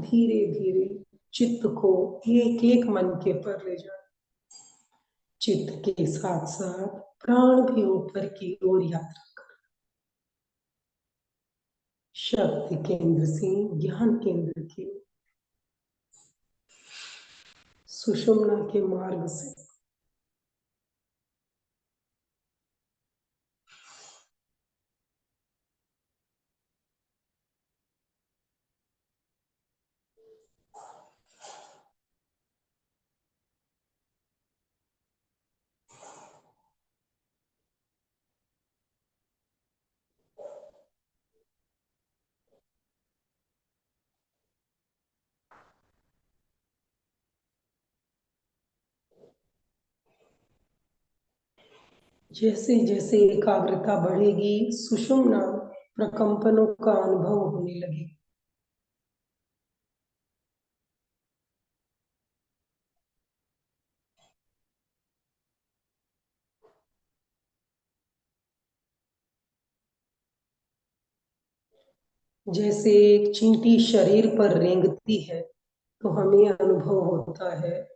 B: धीरे धीरे चित्त को एक एक मनके पर ले जाए। चित्त के साथ साथ प्राण भी ऊपर की ओर यात्रा कर। शक्ति केंद्र से ज्ञान केंद्र की सुषुम्ना के मार्ग से जैसे जैसे एकाग्रता बढ़ेगी, सुषुम्ना प्रकंपनों का अनुभव होने लगेगा। जैसे एक चींटी शरीर पर रेंगती है तो हमें अनुभव होता है,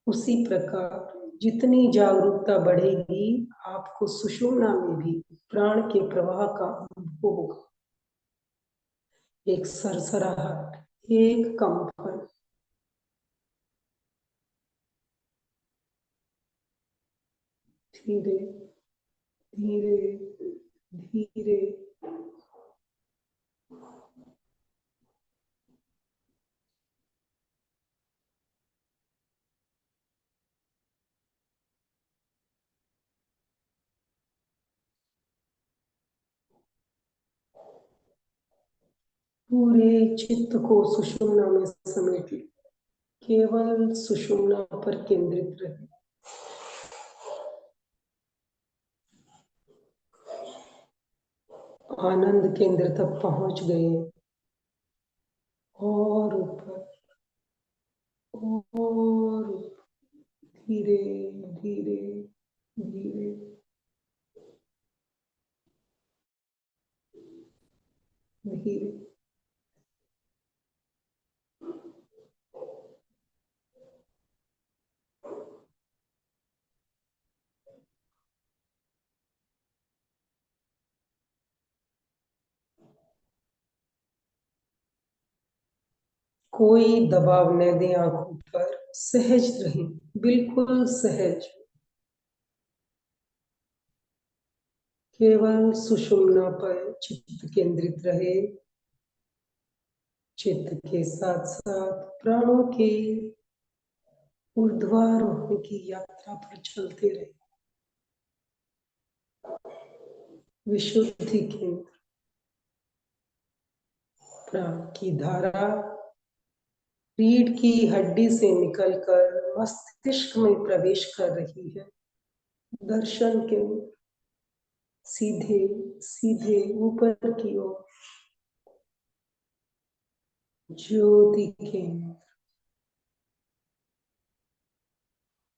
B: उसी प्रकार जितनी जागरूकता बढ़ेगी, आपको सुषुम्ना में भी प्राण के प्रवाह का अनुभव होगा। एक सरसराहट, एक कंपन, धीरे धीरे धीरे। पूरे चित्त को सुषुम्ना में समेट ले, केवल सुषुम्ना पर केंद्रित रहे। आनंद केंद्र तक पहुंच गए, और ऊपर और धीरे धीरे धीरे। धीरे कोई दबाव न दें आंखों पर, सहज रहें, बिल्कुल सहज। केवल सुषुम्ना पर चित्त केंद्रित रहे। चित्त के साथ साथ प्राणों के ऊर्ध्वारोहण की यात्रा पर चलते रहे। विशुद्धि केंद्र, प्राण की धारा रीढ़ की हड्डी से निकलकर मस्तिष्क में प्रवेश कर रही है। दर्शन केंद्र, सीधे सीधे ऊपर की ओर। ज्योति केंद्र,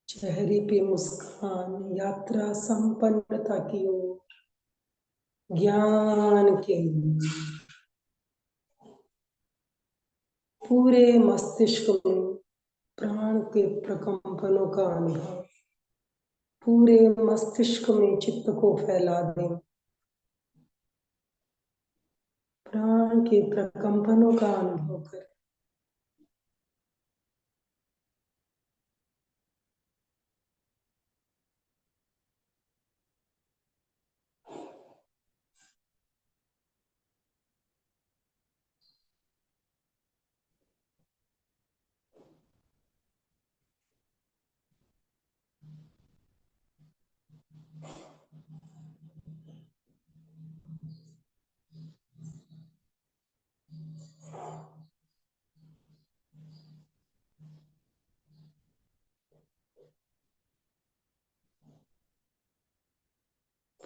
B: चेहरे पे मुस्कान, यात्रा संपन्नता की ओर। ज्ञान केंद्र, पूरे मस्तिष्क में प्राण के प्रकंपनों का अनुभव। पूरे मस्तिष्क में चित्त को फैला दें, प्राण के प्रकंपनों का अनुभव करें।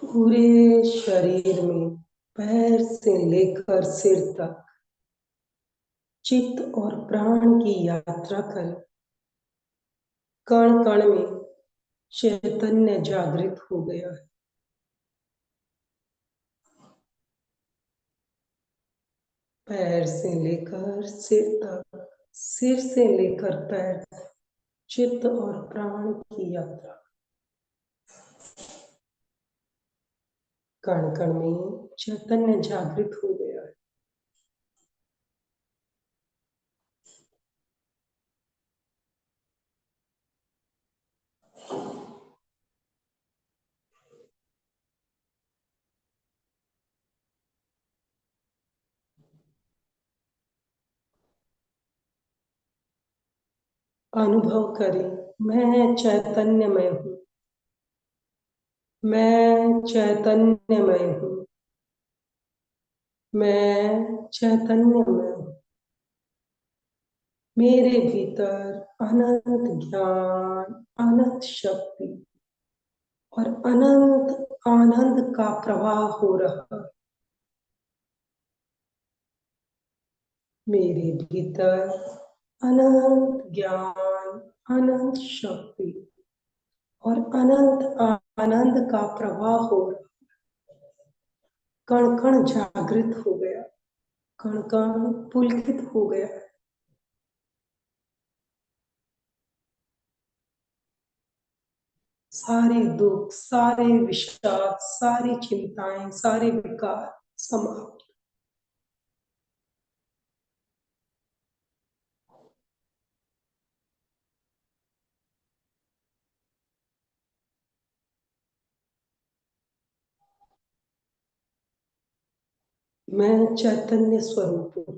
B: पूरे शरीर में पैर से लेकर सिर तक चित्त और प्राण की यात्रा करें। कण कण में चैतन्य जागृत हो गया है। पैर से लेकर सिर तक, सिर से लेकर पैर तक चित्त और प्राण की यात्रा। कण कण में चैतन्य जागृत हो गया है। अनुभव करें, मैं चैतन्यमय हूँ, मैं चैतन्यमय हूँ, मैं चैतन्यमय हूँ। मेरे भीतर अनंत ज्ञान, अनंत शक्ति और अनंत आनंद का प्रवाह हो रहा है मेरे भीतर। अनंत ज्ञान, अनंत शक्ति और अनंत आनंद का प्रवाह हो रहा। कण कण जागृत हो गया, कण कण पुलकित हो गया। सारे दुख, सारे विषाद, सारी चिंताएं, सारे विकार समाप्त। मैं चैतन्य स्वरूप हूँ।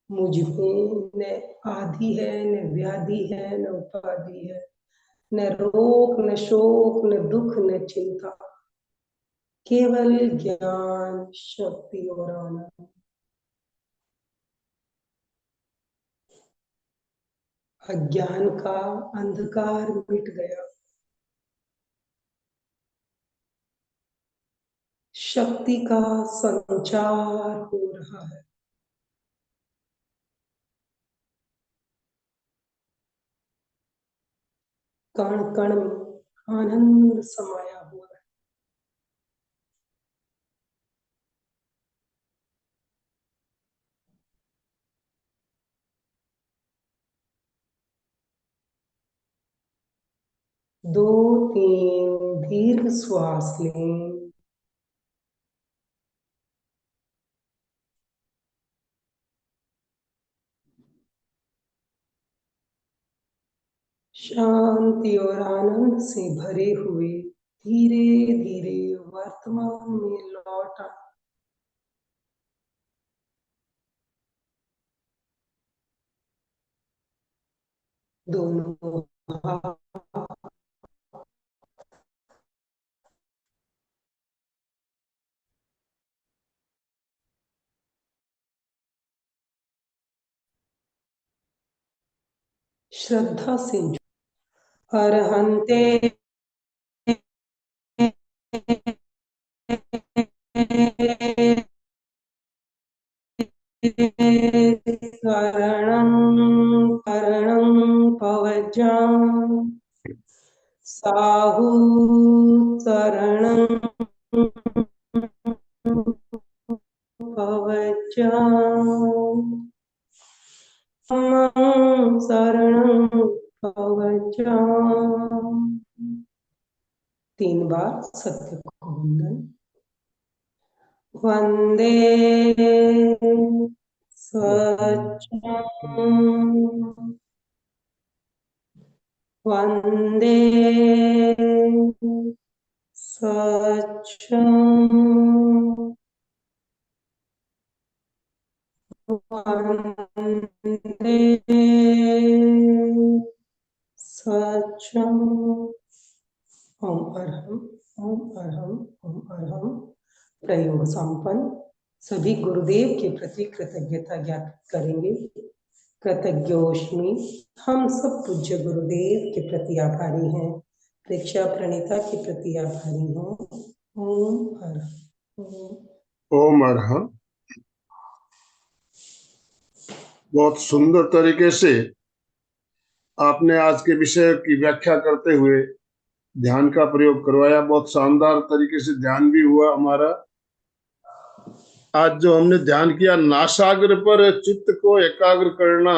B: मुझ में न आदि है, न व्याधि है, न उपाधि है, न रोग, न शोक, न दुख, न चिंता। केवल ज्ञान, शक्ति और आनंद। अज्ञान का अंधकार मिट गया। शक्ति का संचार हो रहा है। कण कण में आनंद समाया हुआ है। दो तीन दीर्घ श्वास लें। शांति और आनंद से भरे हुए धीरे धीरे वर्तमान में लौट आए। दोनों हाथ श्रद्धा से अरहंते करणं करणं पवज्जां साहू चरणं पवज्जां शरणं पवज्जां। 3 बार सत्य को वंदन। वंदे सच्चं वंदे सच्चं वंदे सच्चं। ओम अरहम, ओम अरहम, ओम अरहम। प्रयोग संपन्न। सभी गुरुदेव के प्रति कृतज्ञता ज्ञापित करेंगे। कृतज्ञोस्मि। हम सब पूज्य गुरुदेव के प्रति आभारी हैं। परीक्षा प्रणीता के प्रति आभारी हैं। ओम अरहम,
A: ओम अरहम। बहुत सुंदर तरीके से आपने आज के विषय की व्याख्या करते हुए ध्यान का प्रयोग करवाया। बहुत शानदार तरीके से ध्यान भी हुआ हमारा। आज जो हमने ध्यान किया, नासाग्र पर चित्त को एकाग्र करना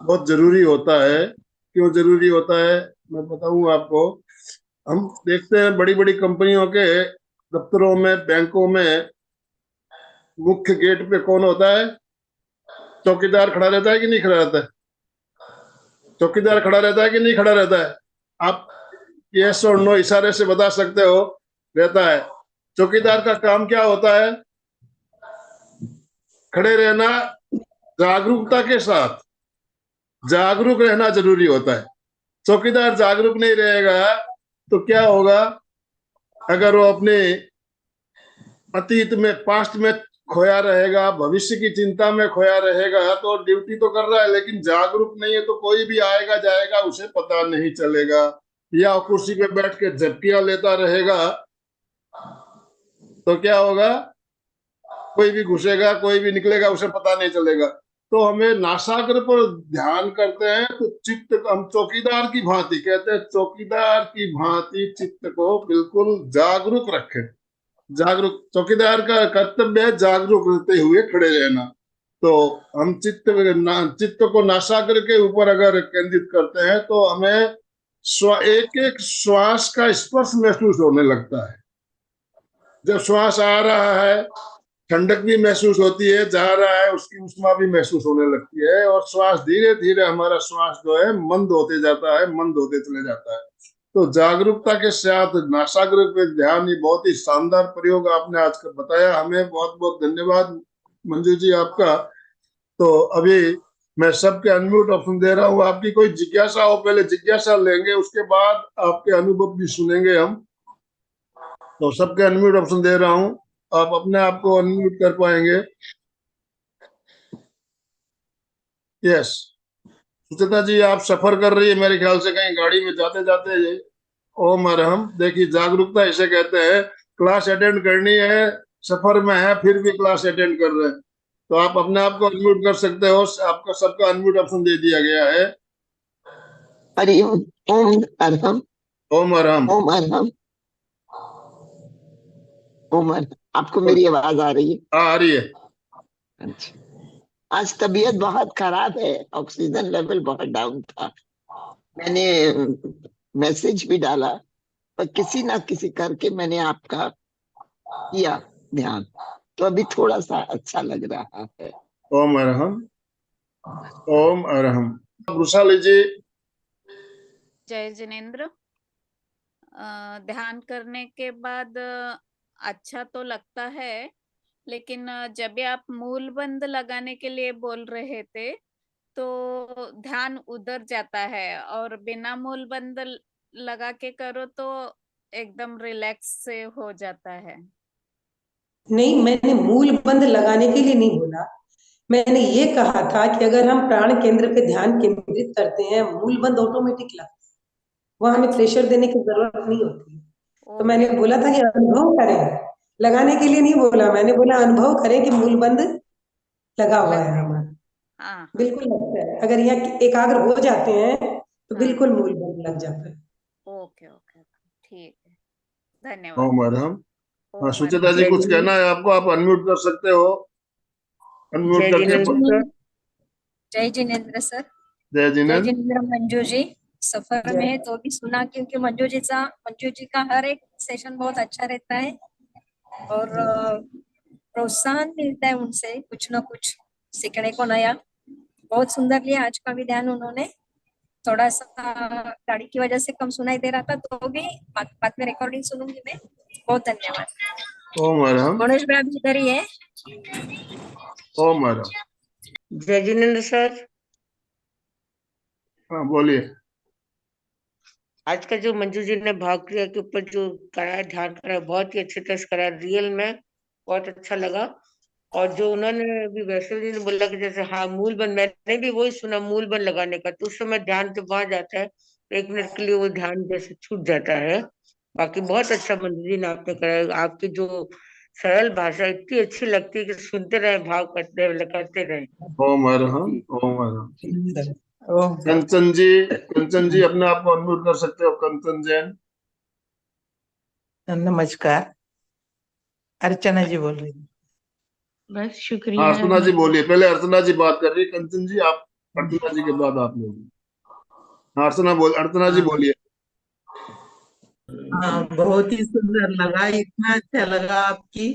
A: बहुत जरूरी होता है। क्यों जरूरी होता है मैं बताऊंगा आपको। हम देखते हैं बड़ी बड़ी कंपनियों के दफ्तरों में, बैंकों में मुख्य गेट पे कौन होता है? चौकीदार खड़ा रहता है कि नहीं खड़ा रहता है? चौकीदार खड़ा रहता है कि नहीं खड़ा रहता है? आप यस और नो इशारे से बता सकते हो। रहता है। चौकीदार का काम क्या होता है? खड़े रहना, जागरूकता के साथ। जागरूक रहना जरूरी होता है। चौकीदार जागरूक नहीं रहेगा तो क्या होगा? अगर वो अपने अतीत में, पास्ट में खोया रहेगा, भविष्य की चिंता में खोया रहेगा, तो ड्यूटी तो कर रहा है लेकिन जागरूक नहीं है, तो कोई भी आएगा जाएगा उसे पता नहीं चलेगा। या कुर्सी पे बैठ के झपकियां लेता रहेगा तो क्या होगा, कोई भी घुसेगा कोई भी निकलेगा उसे पता नहीं चलेगा। तो हमें नासाग्र पर ध्यान करते हैं तो चित्त हम चौकीदार की भांति, कहते हैं चौकीदार की भांति चित्त को बिल्कुल जागरूक रखें। जागरूक, चौकीदार का कर्तव्य है जागरूक रहते हुए खड़े रहना। तो हम चित्त को नासाग्र के ऊपर अगर केंद्रित करते हैं तो हमें एक एक श्वास का स्पर्श महसूस होने लगता है। जब श्वास आ रहा है ठंडक भी महसूस होती है, जा रहा है उसकी उष्मा भी महसूस होने लगती है, और श्वास धीरे धीरे हमारा श्वास जो है मंद होते जाता है, मंद होते चले जाता है। तो जागरूकता के साथ नासाग्र पे ध्यान, ये बहुत ही शानदार प्रयोग आपने आज का बताया। हमें बहुत बहुत धन्यवाद मंजू जी आपका। तो अभी मैं सबके अनम्यूट ऑप्शन दे रहा हूँ। आपकी कोई जिज्ञासा हो, पहले जिज्ञासा लेंगे, उसके बाद आपके अनुभव भी सुनेंगे हम। तो सबके अनम्यूट ऑप्शन दे रहा हूँ, आप अपने आप को अनम्यूट कर पाएंगे। यस, सुचेता जी आप सफर कर रही है मेरे ख्याल से, कहीं गाड़ी में जाते जाते। ओम अरहम, देखिए जागरूकता इसे कहते हैं। क्लास अटेंड करनी है, सफर में है फिर भी क्लास अटेंड कर रहे हैं। तो आप अपने आप को अनम्यूट कर सकते हो, आपका सबका अनम्यूट ऑप्शन दे दिया गया है।
C: हरिओम। ओम अरहम।
A: ओम अरहम।
C: ओम अरहम। ओम अरहम। आपको मेरी आवाज आ रही है?
A: हाँ आ रही है।
C: अच्छा, आज तबीयत बहुत खराब है, ऑक्सीजन लेवल बहुत डाउन था। मैंने मैसेज भी डाला, पर किसी ना किसी करके मैंने आपका किया ध्यान, तो अभी थोड़ा सा अच्छा लग रहा है।
A: ओम अरहम। ओम अरहम। रुसा लीजिए।
D: जय जिनेन्द्र। ध्यान करने के बाद अच्छा तो लगता है, लेकिन जब भी आप मूल बंद लगाने के लिए बोल रहे थे तो ध्यान उधर जाता है, और बिना मूल बंद लगा के करो तो एकदम रिलैक्स से हो जाता है।
B: नहीं, मैंने मूल बंद लगाने के लिए नहीं बोला। मैंने ये कहा था कि अगर हम प्राण केंद्र पे ध्यान केंद्रित करते हैं, मूल बंद ऑटोमेटिक लगता है, वहां हमें प्रेशर देने की जरूरत नहीं होती। तो मैंने
D: ओके।
B: बोला था कि अनुभव करें, लगाने के लिए नहीं बोला, मैंने बोला अनुभव करें कि मूल बंद लगा हुआ है हमारा।
D: हाँ हाँ
B: बिल्कुल लगता है, अगर यहाँ एकाग्र हो जाते हैं तो
D: हाँ।
B: बिल्कुल मूल बंद लग जाता है।
D: ओके ओके, ठीक है, धन्यवाद।
A: ओम अरहम। हाँ
D: ओम
A: सुचेता जी
B: जय
A: कुछ
B: जिनेन्द्र।
A: कहना है आपको, आप अनम्यूट कर सकते हो। अनम्यूट
B: जय
A: करके
B: जिनेन्द्र सर।
E: जय जिनेन्द्र सर।
A: जय
E: जय
A: जिनेन्द्र।
E: जिनेन्द्र मंजू जी। सफर में
B: जय
E: है तो भी सुना, क्योंकि मंजू जी का हर एक सेशन बहुत अच्छा रहता है, और प्रोत्साहन मिलता है उनसे, कुछ ना कुछ सीखने को नया। बहुत सुंदर लिया आज का भी ध्यान उन्होंने। थोड़ा सा गाड़ी की वजह से कम सुनाई दे रहा था, तो भी बाद में रिकॉर्डिंग सुनूंगी मैं। बहुत धन्यवाद।
A: ओम अरहम।
E: गणेश भाई अभी इधर ही है।
A: ओम अरहम।
B: जय जिनेन्द्र सर।
A: हाँ बोलिए।
B: आज का जो मंजू जी ने भाव क्रिया के ऊपर जो कराया, ध्यान कराया, बहुत ही अच्छे तरह से कराया, रियल में बहुत अच्छा लगा। और जो उन्होंने अभी वैष्णव जी ने बोला कि जैसे हाँ मूल बंद, मैंने भी वही सुना मूल बंद लगाने का, तो उस समय ध्यान जब वहां जाता है तो 1 मिनट के लिए वो ध्यान जैसे छूट जाता है। बाकी बहुत अच्छा मंजू जी ने आपने कराया, आपकी जो सरल भाषा इतनी अच्छी लगती है कि सुनते रहे, भाव करते रहे।
A: ओम अरहम। ओम अरहम।
B: ओम।
A: कंचन जी, कंचन जी अपने आप को अनम्यूट कर सकते हो, कंचन जैन।
F: नमस्कार, अर्चना जी बोल रही हूँ।
G: बस शुक्रिया।
A: अर्चना जी बोलिए, पहले अर्चना जी बात कर रही है, कंचन जी आप, अर्चना जी के बाद आप लोग। हाँ, अर्चना जी
F: हाँ
A: बोलिए।
F: हाँ, बहुत ही सुंदर लगा, इतना अच्छा लगा आपकी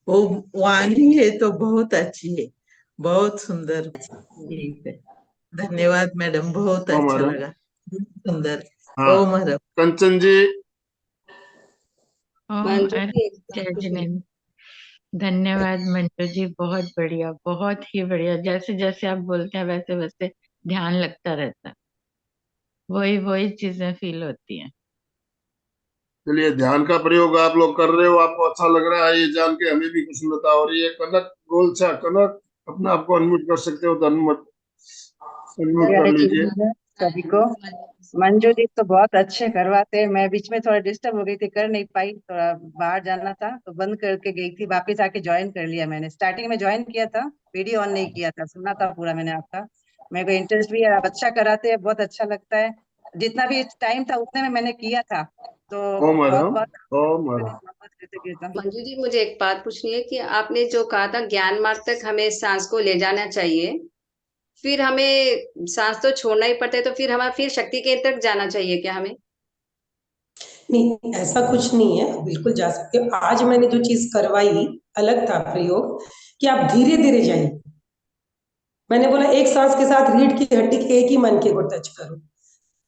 F: वो वाणी है तो बहुत अच्छी है, बहुत सुंदर। ठीक है, धन्यवाद मैडम, बहुत
A: ओम
F: अच्छा
A: अरहम।
F: लगा, बहुत सुंदर।
A: हाँ
F: ओम हरम।
A: कंचन जी।
G: ओम जय जिनेन्द्र। धन्यवाद मंजू जी, बहुत बढ़िया, बहुत ही बढ़िया। जैसे जैसे आप बोलते हैं वैसे वैसे ध्यान लगता रहता है, वही वही चीजें फील होती हैं।
A: चलिए, ध्यान का प्रयोग आप लोग कर रहे हो, आपको अच्छा लग रहा है ये जान के, हमें भी प्रसन्नता हो रही है। कनक गोलछा, कनक अपने आप को अनम्यूट कर सकते हो तो अनम्यूट कर लीजिए।
H: सभी को। मंजू जी तो बहुत अच्छे करवाते हैं। मैं बीच में थोड़ा डिस्टर्ब हो गई थी, कर नहीं पाई, थोड़ा बाहर जाना था तो बंद करके गई थी, वापस आके ज्वाइन कर लिया मैंने। स्टार्टिंग में ज्वाइन किया था, वीडियो ऑन नहीं किया था, सुना था पूरा मैंने आपका। मेरे को इंटरेस्ट भी है, आप अच्छा कराते हैं, बहुत अच्छा लगता है। जितना भी टाइम था उतने में मैंने किया था, तो
A: ओ
H: बहुत
A: मैडम,
H: बहुत
A: ओ मैडम।
H: बहुत कृतज्ञता।
I: मंजू जी, मुझे एक बात पूछनी है कि आपने जो कहा था ज्ञान मार्ग तक हमें सांस को ले जाना चाहिए, फिर हमें सांस तो छोड़ना ही पड़ता है, तो फिर हमारा फिर शक्ति केंद्र तक जाना चाहिए क्या हमें?
B: नहीं, ऐसा कुछ नहीं है, बिल्कुल जा सकते हो। आज मैंने जो चीज करवाई अलग था प्रयोग, कि आप धीरे धीरे जाइए। मैंने बोला एक सांस के साथ रीढ़ की हड्डी के एक ही मनके को टच करो।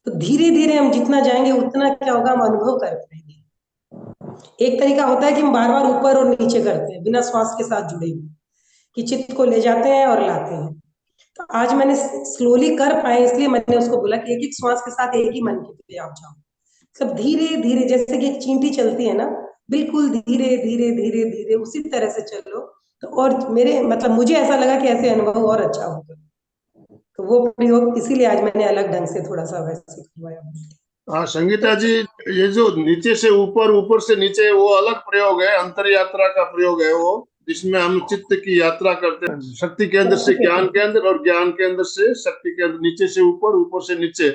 B: तो धीरे धीरे हम जितना जाएंगे उतना क्या होगा, हम अनुभव कर पाएंगे। एक तरीका होता है कि हम बार बार ऊपर और नीचे करते हैं बिना श्वास के साथ जुड़े हुए, कि चित्त को ले जाते हैं और लाते हैं। तो आज मैंने स्लोली कर पाए, इसलिए मैंने उसको बोला कि एक एक श्वास के साथ एक ही मनके पे आप जाओ। सब धीरे धीरे, जैसे कि एक चींटी चलती है ना, बिल्कुल धीरे धीरे धीरे धीरे उसी तरह से चलो। तो और मेरे मतलब मुझे ऐसा लगा कि ऐसे अनुभव और अच्छा होगा। तो वो प्रयोग इसीलिए आज मैंने अलग ढंग से थोड़ा सा वैसे करवाया।
A: हाँ संगीता जी, ये जो नीचे से ऊपर, ऊपर से नीचे, वो अलग प्रयोग है, अंतर यात्रा का प्रयोग है वो, जिसमें हम चित्त की यात्रा करते हैं, शक्ति केंद्र से ज्ञान केंद्र और ज्ञान केंद्र से शक्ति केंद्र, नीचे से ऊपर, ऊपर से नीचे।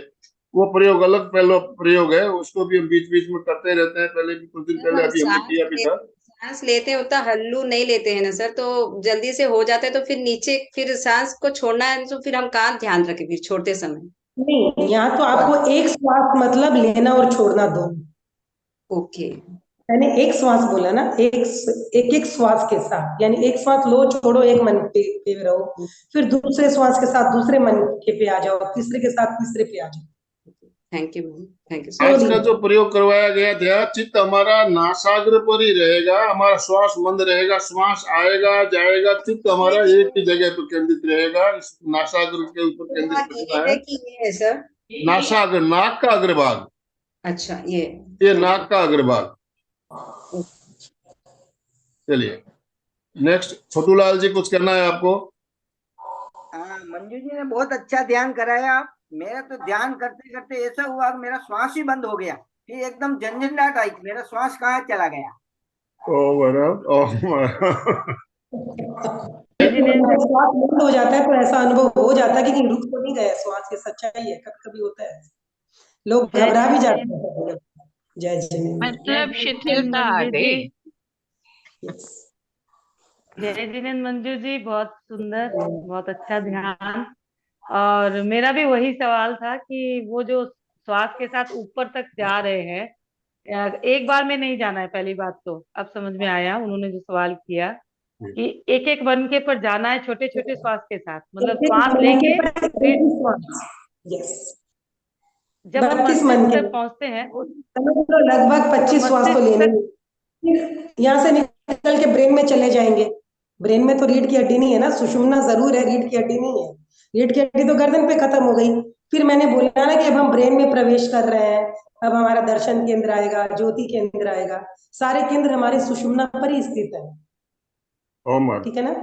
A: वो प्रयोग अलग पहला प्रयोग है, उसको भी हम बीच बीच में करते रहते हैं। पहले भी कुछ दिन
I: जब
A: पहले
I: हम
A: अभी हमने किया भी था।
I: सांस लेते हैं उतना हल्लू नहीं लेते हैं ना सर, तो जल्दी से हो जाता है, तो फिर नीचे फिर सांस को छोड़ना है, तो फिर हम कहाँ ध्यान रखें फिर छोड़ते समय?
B: नहीं, यहाँ तो आपको एक श्वास मतलब लेना और छोड़ना दो।
I: ओके।
B: मैंने एक श्वास बोला ना, एक एक श्वास के साथ, यानी एक श्वास लो छोड़ो, एक मन पे रहो, फिर दूसरे श्वास के साथ दूसरे मन के पे आ जाओ, तीसरे के साथ तीसरे पे आ जाओ।
I: Thank you ma'am, thank you
A: आज
I: सो
A: का
I: मच।
A: जो प्रयोग करवाया गया था, चित्त हमारा नासाग्र पर ही रहेगा, हमारा श्वास बंद रहेगा, श्वास आएगा जाएगा, चित्त हमारा एक ही जगह पर केंद्रित रहेगा। इस नासाग्र के ऊपर केंद्रित
I: ये
A: रखना
I: है
A: है।
I: कि ये है सर?
A: नासाग्र, नाक का अग्रभाग,
I: अच्छा,
A: ये नाक का अग्रभाग। चलिए नेक्स्ट, छोटूलाल जी कुछ कहना है आपको?
J: हाँ, मंजू जी ने बहुत अच्छा ध्यान कराया। मेरा तो ध्यान करते करते ऐसा हुआ कि मेरा श्वास ही बंद हो गया, फिर एकदम झंझनाहट आई, मेरा श्वास कहाँ चला गया।
A: ओ मैडम, ओ मैडम।
B: हमारा श्वास बंद हो जाता है तो ऐसा अनुभव हो जाता है कि कहीं रुक तो नहीं गया श्वास, की सच्चाई है। कभी कभी होता है, लोग घबरा भी जाते हैं। जय जिनेन्द्र।
G: मतलब शिथिलता आ गई।
K: जय जिनेन्द्र मंजू जी, बहुत सुंदर, बहुत अच्छा ध्यान। और मेरा भी वही सवाल था कि वो जो श्वास के साथ ऊपर तक जा रहे हैं, एक बार में नहीं जाना है। पहली बात तो अब समझ में आया उन्होंने जो सवाल किया, कि एक एक मनके पर जाना है, छोटे छोटे श्वास के साथ, मतलब श्वास लेंगे फिर जब हम
B: 32
K: मस्तिष्क
B: मनके,
K: तक पहुंचते हैं
B: लगभग 25 श्वास तो लेने, यहाँ से निकल के ब्रेन में चले जाएंगे। ब्रेन में तो रीढ़ की हड्डी नहीं है ना, सुषुम्ना जरूर है, रीढ़ की हड्डी नहीं है। रीढ़ की हड्डी तो गर्दन पे खत्म हो गई। फिर मैंने बोला ना कि अब हम ब्रेन में प्रवेश कर रहे हैं, अब हमारा दर्शन केंद्र आएगा, ज्योति केंद्र आएगा, सारे केंद्र हमारे सुषुम्ना पर ही स्थित है। ठीक है ना?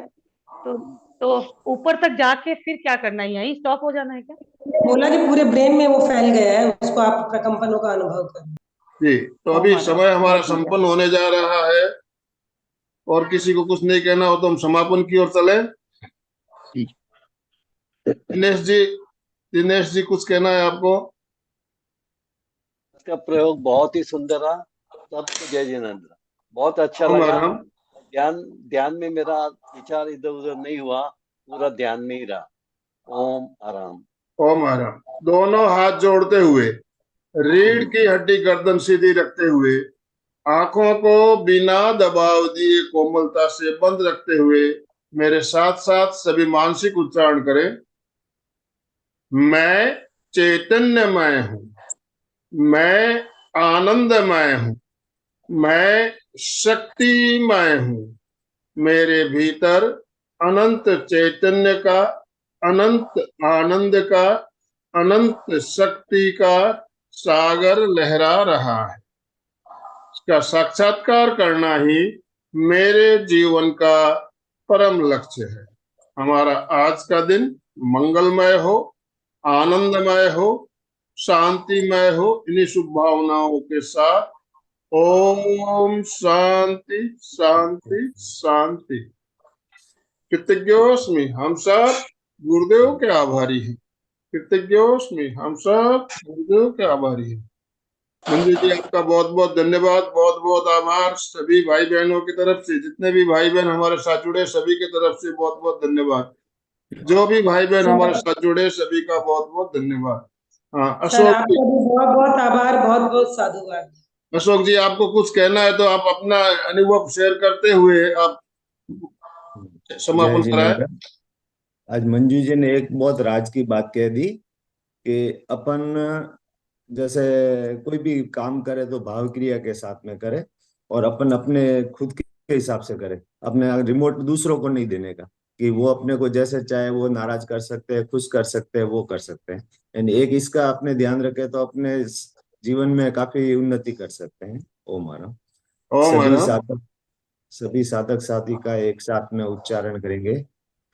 K: तो ऊपर तक जाके फिर क्या करना है, यहीं स्टॉप हो जाना है क्या?
B: बोला कि पूरे ब्रेन में वो फैल गया है, उसको आप प्रकंपनों का अनुभव करें।
A: जी, तो अभी समय हमारा संपन्न होने जा रहा है, और किसी को कुछ नहीं कहना हो तो हम समापन की ओर चले। दिनेश जी कुछ कहना है आपको?
L: इसका प्रयोग बहुत ही सुंदर रहा। सबको जय जिनेन्द्र, बहुत अच्छा लगा। ध्यान में मेरा विचार इधर उधर नहीं हुआ, पूरा ध्यान में ही रहा। ओम आराम।
A: ओम आराम। दोनों हाथ जोड़ते हुए, रीढ़ की हड्डी गर्दन सीधी रखते हुए, आंखों को बिना दबाव दिए कोमलता से बंद रखते हुए मेरे साथ साथ सभी मानसिक उच्चारण करें। मैं चैतन्यमय हूं, मैं आनंदमय हूं, मैं शक्तिमय हूं। मेरे भीतर अनंत चैतन्य का, अनंत आनंद का, अनंत शक्ति का सागर लहरा रहा है। इसका साक्षात्कार करना ही मेरे जीवन का परम लक्ष्य है। हमारा आज का दिन मंगलमय हो, आनंदमय हो, शांतिमय हो। इन्हीं शुभ भावनाओं के साथ ओम शांति शांति शांति। कृतज्ञोस्मि, हम सब गुरुदेव के आभारी हैं। कृतज्ञोस्मि, हम सब गुरुदेव के आभारी हैं। मंजू जी, आपका बहुत बहुत धन्यवाद, बहुत बहुत आभार। सभी भाई बहनों की तरफ से, जितने भी भाई बहन हमारे साथ जुड़े, सभी की तरफ से बहुत बहुत धन्यवाद। जो भी भाई बहन हमारे साथ जुड़े, सभी का बहुत बहुत धन्यवाद। हाँ,
B: सर
A: अशोक जी,
B: आपका भी बहुत बहुत आभार, बहुत बहुत साधुवाद।
A: अशोक जी, आपको कुछ कहना है तो आप अपना अनुभव शेयर करते हुए आप
M: जय
A: समापन कराएं।
M: जिनेंद्र। आज मंजू जी ने एक बहुत राज की बात कह दी कि अपन जैसे कोई भी काम करे तो भाव क्रिया के साथ में करे, और अपन अपने खुद के हिसाब से करे। अपने रिमोट दूसरों को नहीं देने का, कि वो अपने को जैसे चाहे वो नाराज कर सकते हैं, खुश कर सकते हैं, वो कर सकते हैं। एंड एक इसका अपने ध्यान रखे तो अपने जीवन में काफी उन्नति कर सकते हैं। ओम हरा।
A: ओम हरा।
M: सभी साधक साथी का एक साथ में उच्चारण करेंगे।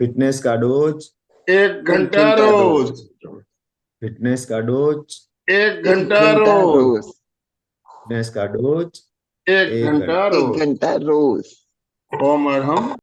M: फिटनेस का डोज
A: 1 घंटा रोज।
M: फिटनेस का डोज
A: 1 घंटा रोज।
M: फिटनेस का डोज
A: 1 घंटा रोज।
C: रोज।
A: ओम अरहम।